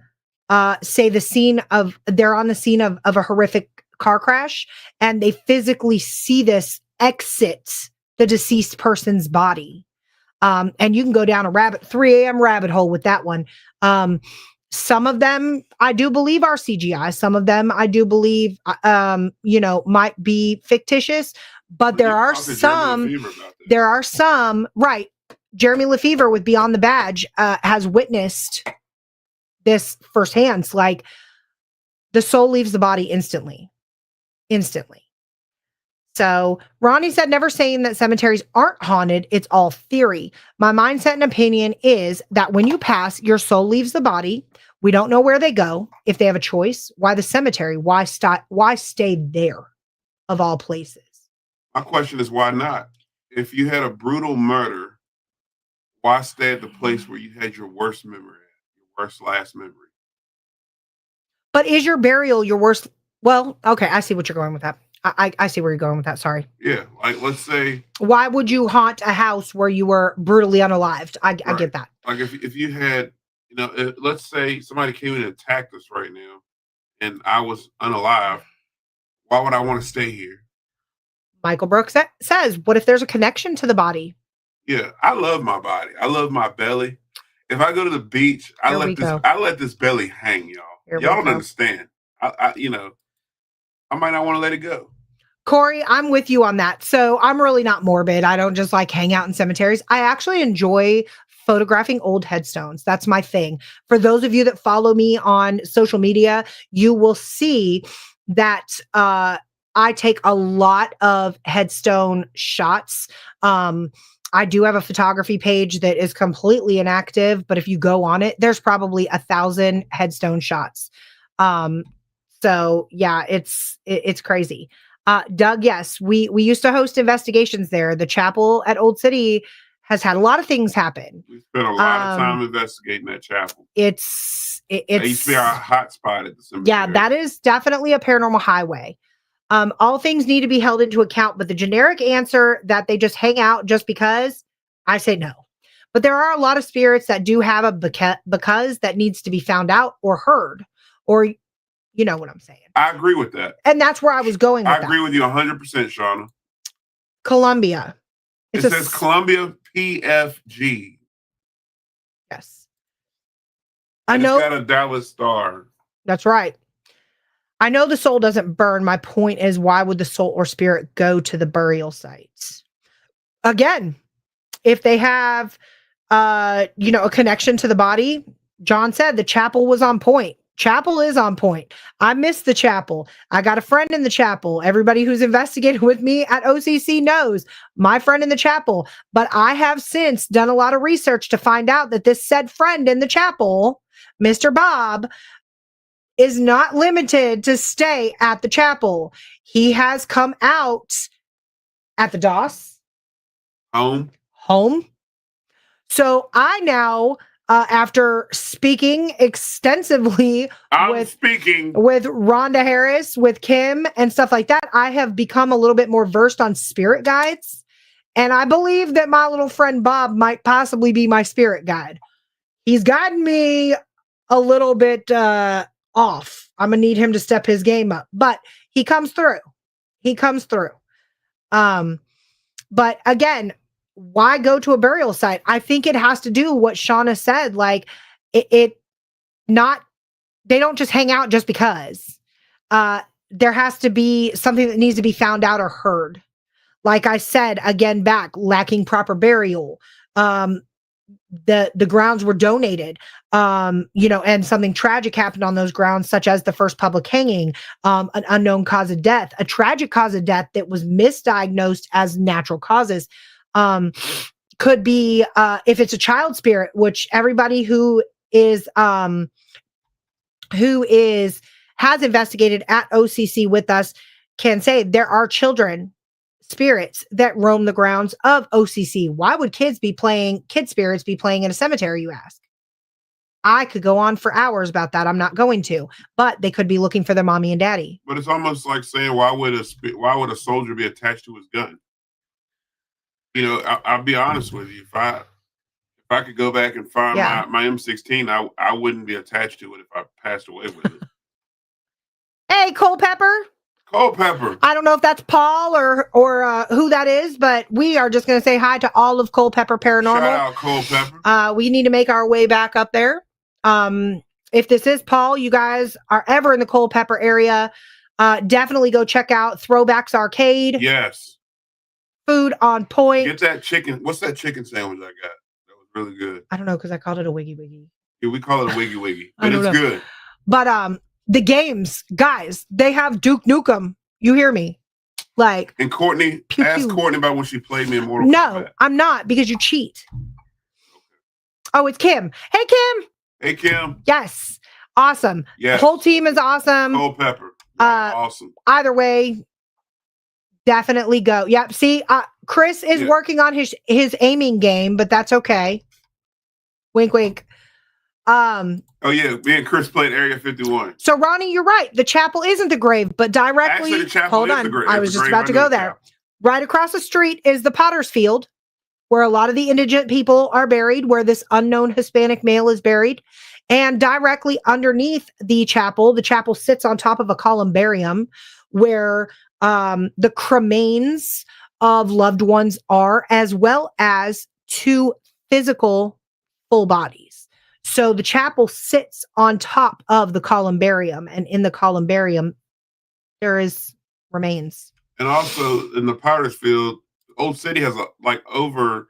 say they're on the scene of a horrific car crash, and they physically see this exit the deceased person's body. And you can go down a 3 a.m. rabbit hole with that one. Some of them I do believe are CGI. Some of them I do believe, might be fictitious, but there are some, right. Jeremy Lefevre with Beyond the Badge has witnessed this firsthand. It's like the soul leaves the body instantly. So Ronnie said, never saying that cemeteries aren't haunted. It's all theory. My mindset and opinion is that when you pass, your soul leaves the body. We don't know where they go. If they have a choice, why the cemetery? Why stay there of all places? My question is, why not? If you had a brutal murder, why stay at the place where you had your worst memory, your worst last memory? But is your burial your worst? Well, okay, I see what you're going with that. I see where you're going with that. Sorry. Yeah, like let's say. Why would you haunt a house where you were brutally unalived? I get that. Like if you had, let's say somebody came in and attacked us right now, and I was unalive, why would I want to stay here? Michael Brooks says, what if there's a connection to the body? Yeah, I love my body. I love my belly. If I go to the beach, I let this belly hang, y'all. Y'all don't understand. I might not want to let it go. Corey, I'm with you on that. So I'm really not morbid. I don't just like hang out in cemeteries. I actually enjoy photographing old headstones. That's my thing. For those of you that follow me on social media, you will see that I take a lot of headstone shots. I do have a photography page that is completely inactive, but if you go on it, there's probably 1,000 headstone shots. So yeah, it's crazy. Doug, yes, we used to host investigations there. The chapel at Old City has had a lot of things happen. We spent a lot of time investigating that chapel. It used to be our hot spot at the cemetery. Yeah, that is definitely a paranormal highway. All things need to be held into account, but the generic answer that they just hang out just because, I say no. But there are a lot of spirits that do have a because that needs to be found out or heard, or you know what I'm saying. I agree with that. And that's where I was going with I agree with you 100%, Shauna. Columbia. It says Columbia PFG. Yes. I know. It's got a Dallas star. That's right. I know the soul doesn't burn. My point is, why would the soul or spirit go to the burial sites? Again, if they have, a connection to the body, John said the chapel was on point. Chapel is on point. I miss the chapel. I got a friend in the chapel. Everybody who's investigated with me at OCC knows my friend in the chapel. But I have since done a lot of research to find out that this said friend in the chapel, Mr. Bob, is not limited to stay at the chapel. He has come out at the DOS. Home. So I now, after speaking extensively with Rhonda Harris, with Kim and stuff like that, I have become a little bit more versed on spirit guides. And I believe that my little friend Bob might possibly be my spirit guide. He's gotten me a little bit off. I'm going to need him to step his game up, but he comes through. But again, why go to a burial site? I think it has to do what Shauna said. Like they don't just hang out just because. There has to be something that needs to be found out or heard. Like I said, again, lacking proper burial. The grounds were donated, and something tragic happened on those grounds, such as the first public hanging, an unknown cause of death, a tragic cause of death that was misdiagnosed as natural causes. could be if it's a child spirit, which everybody who has investigated at OCC with us can say there are children spirits that roam the grounds of OCC. Why would kid spirits be playing in a cemetery, you ask? I could go on for hours about that. I'm not going to, but they could be looking for their mommy and daddy. But it's almost like saying, why would a soldier be attached to his gun? You know, I'll be honest with you. If I could go back and find my M16, I wouldn't be attached to it if I passed away with it. Hey, Culpepper. Culpepper. I don't know if that's Paul or who that is, but we are just going to say hi to all of Culpepper Paranormal. Shout out Culpepper. We need to make our way back up there. If this is Paul, you guys are ever in the Culpepper area, definitely go check out Throwbacks Arcade. Yes. Food on point. Get that chicken. What's that chicken sandwich I got? That was really good. I don't know, because I called it a Wiggy Wiggy. Yeah, we call it a Wiggy Wiggy, but it's good. But the games, guys, they have Duke Nukem. You hear me? Like, and Courtney, ask Courtney about when she played me in Mortal Kombat. No, I'm not, because you cheat. Oh, it's Kim. Hey, Kim. Hey, Kim. Yes. Awesome. Yes. The whole team is awesome. Culpepper. Awesome. Either way, definitely go. Yep. See, Chris is working on his aiming game, but that's okay. Wink, wink. Oh yeah, me and Chris played Area 51. So Ronnie, you're right. The chapel isn't the grave, but directly. Actually, the chapel is the grave. I was just about to go there. Right across the street is the Potter's Field, where a lot of the indigent people are buried, where this unknown Hispanic male is buried. And directly underneath the chapel sits on top of a columbarium where the cremains of loved ones are, as well as 2 physical full bodies. So the chapel sits on top of the columbarium, and in the columbarium, there is remains. And also in the Potter's Field, Old City has over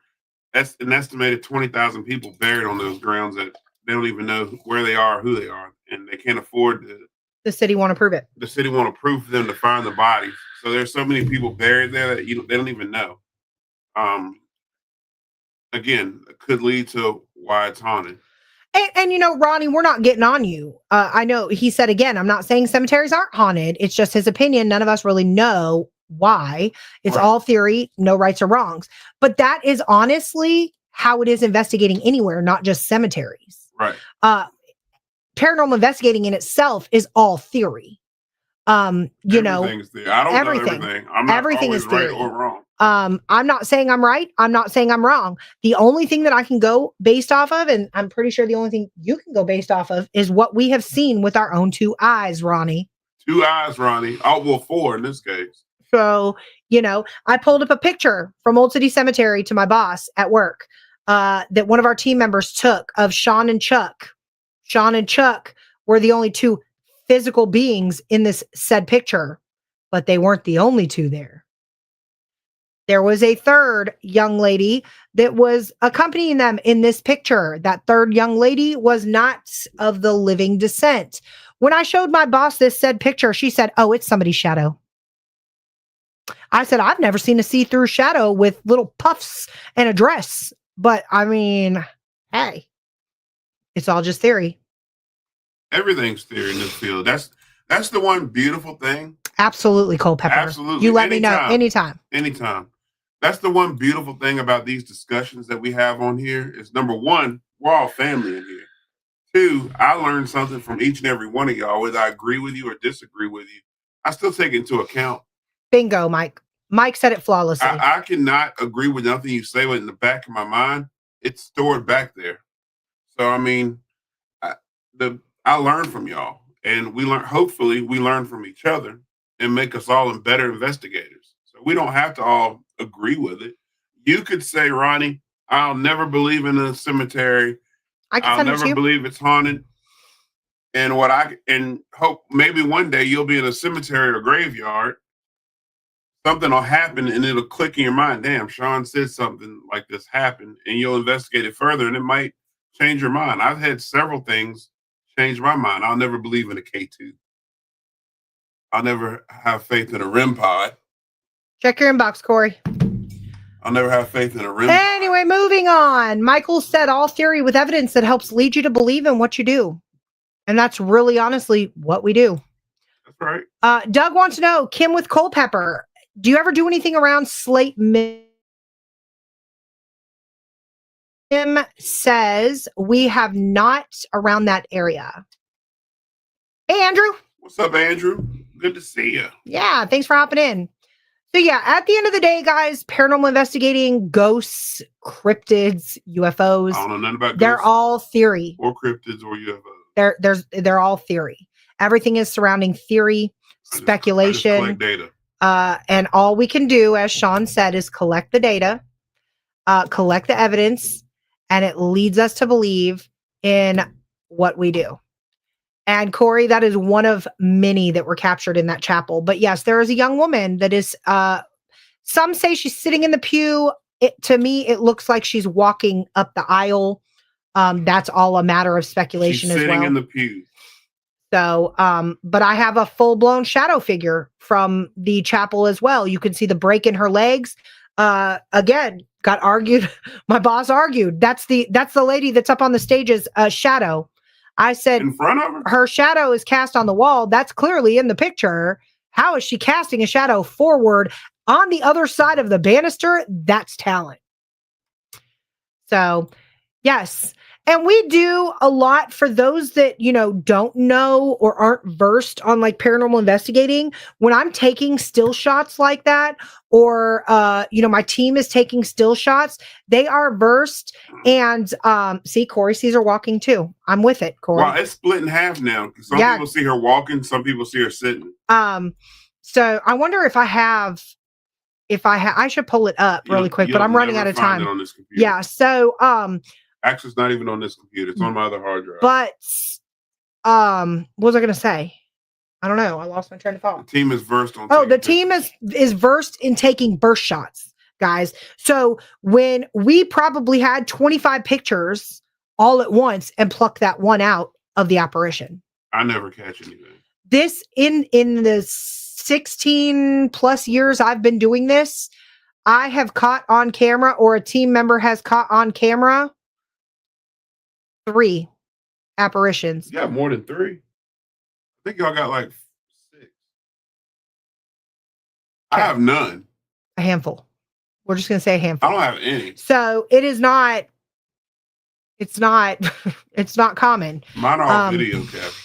an estimated 20,000 people buried on those grounds that they don't even know where they are, who they are, and they can't afford to. The city won't approve it. The city won't approve for them to find the bodies. So there's so many people buried there that they don't even know. Again, it could lead to why it's haunted. And you know, Ronnie, we're not getting on you. I know he said again, I'm not saying cemeteries aren't haunted. It's just his opinion. None of us really know why. It's all theory, no rights or wrongs. But that is honestly how it is investigating anywhere, not just cemeteries. Right. Paranormal investigating in itself is all theory. You know, theory. I don't know everything. I'm not always right or wrong. I'm not saying I'm right. I'm not saying I'm wrong. The only thing that I can go based off of, and I'm pretty sure the only thing you can go based off of, is what we have seen with our own 2 eyes, Ronnie. 2 eyes, Ronnie. Oh, well, 4 in this case. So, you know, I pulled up a picture from Old City Cemetery to my boss at work that one of our team members took of Sean and Chuck. Sean and Chuck were the only 2 physical beings in this said picture, but they weren't the only 2 there. There was a 3rd young lady that was accompanying them in this picture. That 3rd young lady was not of the living descent. When I showed my boss this said picture, she said, "Oh, it's somebody's shadow." I said, "I've never seen a see-through shadow with little puffs and a dress." But I mean, hey, it's all just theory. Everything's theory in this field. That's the one beautiful thing. Absolutely, Culpepper. Absolutely. You let me know anytime. Anytime. That's the one beautiful thing about these discussions that we have on here is, number 1, we're all family in here. 2, I learned something from each and every one of y'all, whether I agree with you or disagree with you. I still take it into account. Bingo, Mike. Mike said it flawlessly. I cannot agree with nothing you say, but in the back of my mind, it's stored back there. So, I mean, I learn from y'all, and hopefully we learn from each other and make us all better investigators. So we don't have to all agree with it. You could say, Ronnie, I'll never believe in a cemetery. I'll never believe it's haunted. And hope maybe one day you'll be in a cemetery or graveyard. Something will happen and it'll click in your mind. Damn, Sean said something like this happened, and you'll investigate it further and it might change your mind. I've had several things change my mind. I'll never believe in a K2. I'll never have faith in a REM pod. Check your inbox, Corey. I'll never have faith in a rim. Anyway, moving on. Michael said all theory with evidence that helps lead you to believe in what you do. And that's really honestly what we do. That's right. Doug wants to know, Kim with Culpeper, do you ever do anything around Slate Kim says we have not around that area. Hey, Andrew. What's up, Andrew? Good to see you. Yeah, thanks for hopping in. So yeah, at the end of the day, guys, paranormal investigating, ghosts, cryptids, UFOs. I don't know nothing about ghosts. They're all theory. Or cryptids or UFOs. They're all theory. Everything is surrounding theory, speculation. I just collect data. And all we can do, as Sean said, is collect the data, collect the evidence, and it leads us to believe in what we do. And Corey, that is one of many that were captured in that chapel. But yes, there is a young woman that is, some say she's sitting in the pew. To me, it looks like she's walking up the aisle. That's all a matter of speculation as well. She's sitting in the pew. So, but I have a full-blown shadow figure from the chapel as well. You can see the break in her legs. Again, got argued. My boss argued. That's the lady that's up on the stage's shadow. I said, in front of her shadow is cast on the wall. That's clearly in the picture. How is she casting a shadow forward on the other side of the banister? That's talent. So, yes. And we do a lot for those that, don't know or aren't versed on like paranormal investigating. When I'm taking still shots like that, or, my team is taking still shots, they are versed. And see, Corey sees her walking too. I'm with it, Corey. Well, it's split in half now. Some people see her walking, some people see her sitting. So I wonder if I should pull it up really quick, but I'm running out of time. On this computer. Yeah. So, actually, it's not even on this computer. It's on my other hard drive. But, what was I going to say? I don't know. I lost my train of thought. The team is versed on. The team is versed in taking burst shots, guys. So when we probably had 25 pictures all at once and pluck that one out of the apparition. I never catch anything. This in the 16 plus years I've been doing this, I have caught on camera, or a team member has caught on camera, 3 apparitions. You got more than 3? I think y'all got like 6. I have none. A handful. We're just going to say a handful. I don't have any. So it's not common. Mine are all video captured.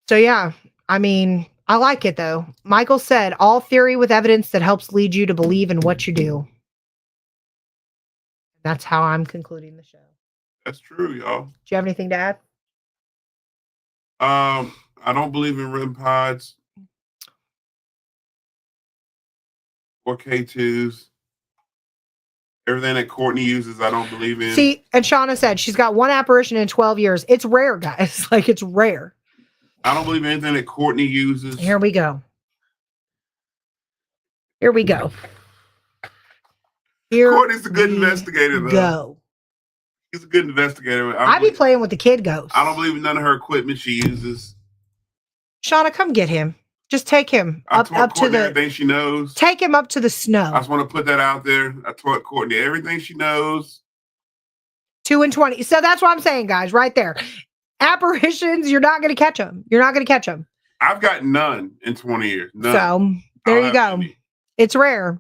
So yeah, I mean, I like it though. Michael said, all theory with evidence that helps lead you to believe in what you do. That's how I'm concluding the show. That's true, y'all. Do you have anything to add? I don't believe in REM pods or K2s. Everything that Courtney uses, I don't believe in. See, and Shauna said she's got 1 apparition in 12 years. It's rare, guys. Like, it's rare. I don't believe in anything that Courtney uses. Here we go. Courtney's a good investigator, though. Go. He's a good investigator. I be playing with the kid ghosts. I don't believe in none of her equipment she uses. Shauna, come get him. Just take him up to the everything she knows. Take him up to the snow. I just want to put that out there. I taught Courtney everything she knows. 2 and 20. So that's what I'm saying, guys, right there. Apparitions, you're not going to catch them. I've got none in 20 years. None. So there you go. Any. It's rare.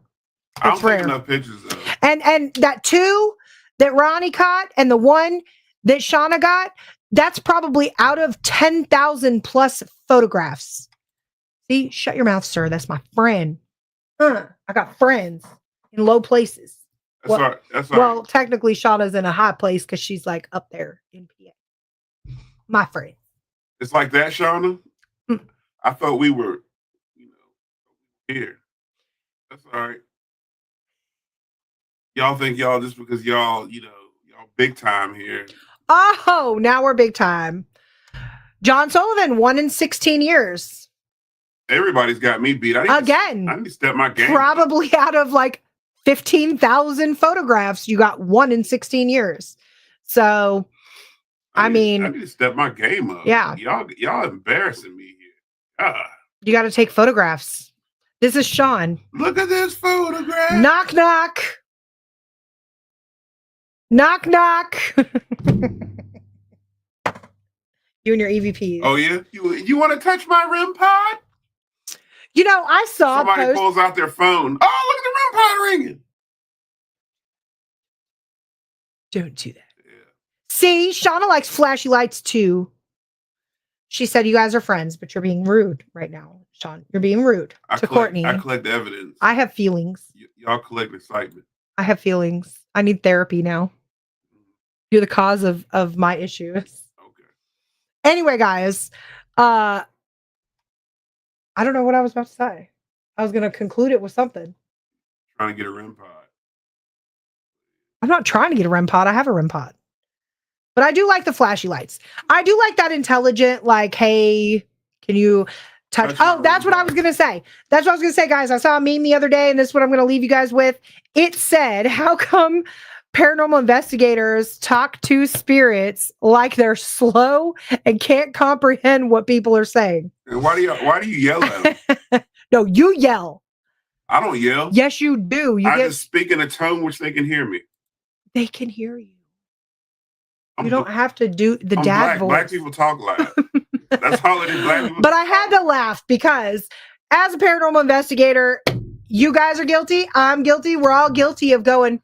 I don't take enough pictures though. And that 2 that Ronnie caught and the 1 that Shauna got, that's probably out of 10,000 plus photographs. See, shut your mouth, sir. That's my friend. I got friends in low places. That's right. Well, technically, Shauna's in a high place because she's like up there in PA. My friend. It's like that, Shauna? I thought we were, here. That's all right. Y'all think y'all just because y'all big time here. Oh, now we're big time. John Sullivan, 1 in 16 years. Everybody's got me beat. I need to step my game. Probably out of like 15,000 photographs, you got 1 in 16 years. So, I mean, I need to step my game up. Yeah. Y'all embarrassing me here. God. You got to take photographs. This is Sean. Look at this photograph. Knock, knock. Knock, knock. You and your EVPs. Oh, yeah? You want to touch my REM pod? You know, I saw somebody pulls out their phone. Oh, look at the REM pod ringing. Don't do that. Yeah. See, Shauna likes flashy lights too. She said you guys are friends, but you're being rude right now, Sean. You're being rude to Courtney. I collect evidence. I have feelings. Y'all collect excitement. I have feelings. I need therapy now. You're the cause of my issues. Okay. Anyway, guys, I don't know what I was about to say. I was going to conclude it with something. Trying to get a REM pod. I'm not trying to get a REM pod. I have a REM pod. But I do like the flashy lights. I do like that intelligent, like, hey, can you touch? Oh, that's what I was going to say. That's what I was going to say, guys. I saw a meme the other day, and this is what I'm going to leave you guys with. It said, how come paranormal investigators talk to spirits like they're slow and can't comprehend what people are saying? And why do you yell at them? No, you yell. I don't yell. Yes, you do. I just speak in a tone which they can hear me. They can hear you. You don't have to do the dad voice. Black people talk loud. That's all it is. Black people. But I had to laugh because as a paranormal investigator, you guys are guilty. I'm guilty. We're all guilty of going,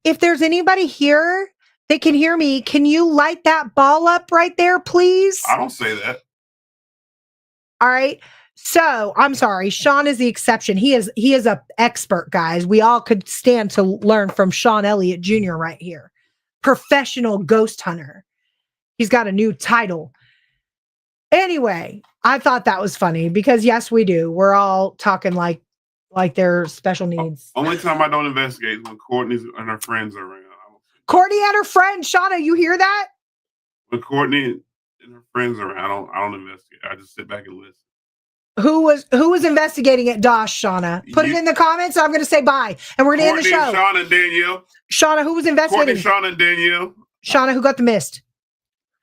if there's anybody here that can hear me, can you light that ball up right there, please? I don't say that. All right. So I'm sorry. Sean is the exception. He is an expert, guys. We all could stand to learn from Sean Elliott Jr. right here. Professional ghost hunter. He's got a new title. Anyway, I thought that was funny because yes, we do. We're all talking like they're special needs. Only time I don't investigate is when Courtney and her friends are around. Courtney and her friend, Shauna, you hear that? When Courtney and her friends are around, I don't investigate. I just sit back and listen. Who was investigating at Dosh, Shauna? Put it in the comments. I'm going to say bye, and we're going to end the show. Shauna and Danielle. Shauna, who was investigating? Courtney, Shauna, and Danielle. Shauna, who got the mist?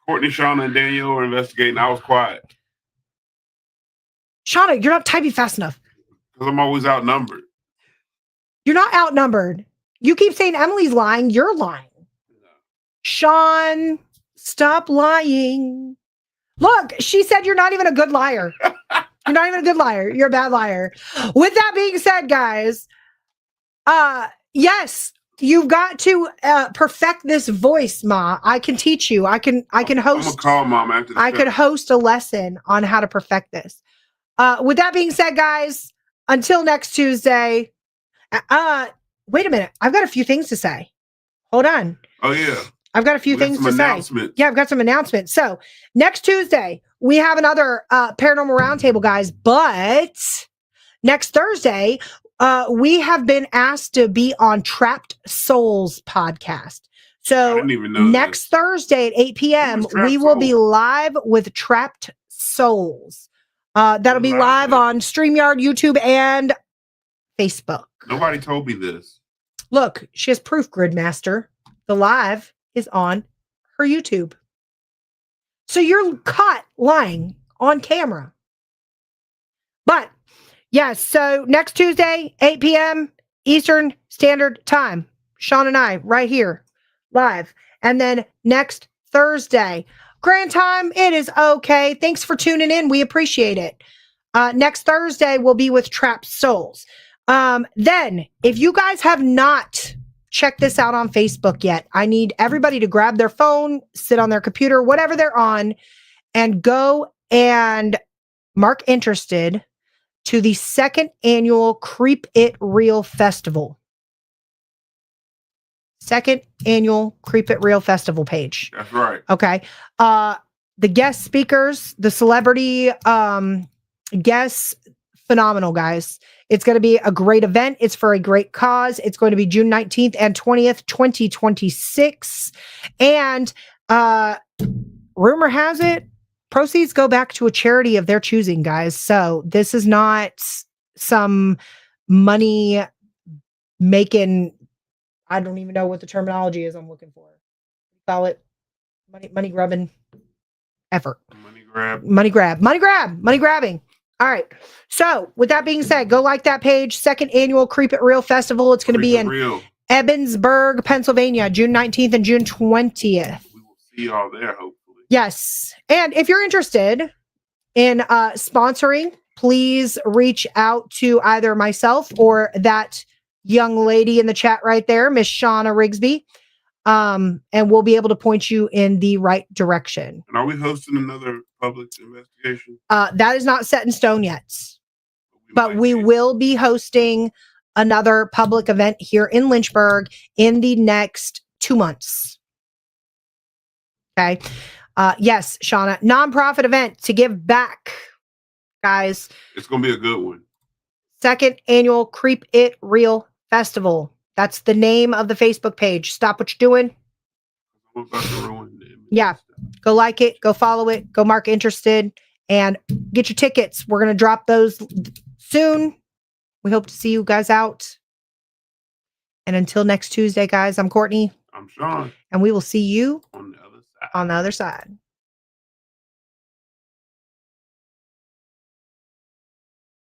Courtney, Shauna, and Danielle were investigating. I was quiet. Shauna, you're not typing fast enough. Because I'm always outnumbered. You're not outnumbered. You keep saying Emily's lying. You're lying. No. Sean, stop lying. Look, she said you're not even a good liar. You're not even a good liar. You're a bad liar. With that being said, guys, yes, you've got to perfect this voice, Ma. I can teach you. I can host. I'm gonna call Mom after this. I could host a lesson on how to perfect this. With that being said, guys, until next Tuesday. Wait a minute. I've got a few things to say. Hold on. Oh yeah. I've got a few things to say. Yeah, I've got some announcements. So next Tuesday, we have another Paranormal Roundtable, guys. But next Thursday, we have been asked to be on Trapped Souls podcast. So I didn't even know next Thursday at 8 p.m., we will be live with Trapped Souls. That'll be live on StreamYard, YouTube, and Facebook. Nobody told me this. Look, she has proof, Gridmaster. The live is on her YouTube. So you're caught lying on camera. But yes, so next Tuesday, 8 p.m. Eastern Standard Time. Sean and I right here live. And then next Thursday, Grand Time, it is okay. Thanks for tuning in. We appreciate it. Next Thursday, we'll be with Trapped Souls. Then, if you guys have not checked this out on Facebook yet, I need everybody to grab their phone, sit on their computer, whatever they're on, and go and mark interested to the second annual Creep It Real Festival. Second annual Creep It Real Festival page. That's right. Okay. The guest speakers, the celebrity guests, phenomenal, guys. It's going to be a great event. It's for a great cause. It's going to be June 19th and 20th, 2026. And rumor has it, proceeds go back to a charity of their choosing, guys. So this is not some money making, I don't even know what the terminology is I'm looking for. Call it money grubbing effort. Money grabbing. All right. So with that being said, go like that page. Second annual Creep It Real Festival. It's going to be in Evansburg, Pennsylvania, June 19th and June 20th. We will see y'all there, hopefully. Yes. And if you're interested in sponsoring, please reach out to either myself or that young lady in the chat right there, Miss Shauna Rigsby. And we'll be able to point you in the right direction. And are we hosting another public investigation? That is not set in stone yet. But we will be hosting another public event here in Lynchburg in the next 2 months. Okay. Yes, Shauna, nonprofit event to give back, guys. It's going to be a good one. Second annual Creep It Real Festival. That's the name of the Facebook page. Stop what you're doing. I'm about to ruin it. Yeah. Go like it. Go follow it. Go mark interested. And get your tickets. We're going to drop those soon. We hope to see you guys out. And until next Tuesday, guys, I'm Courtney. I'm Sean. And we will see you on the other side. On the other side.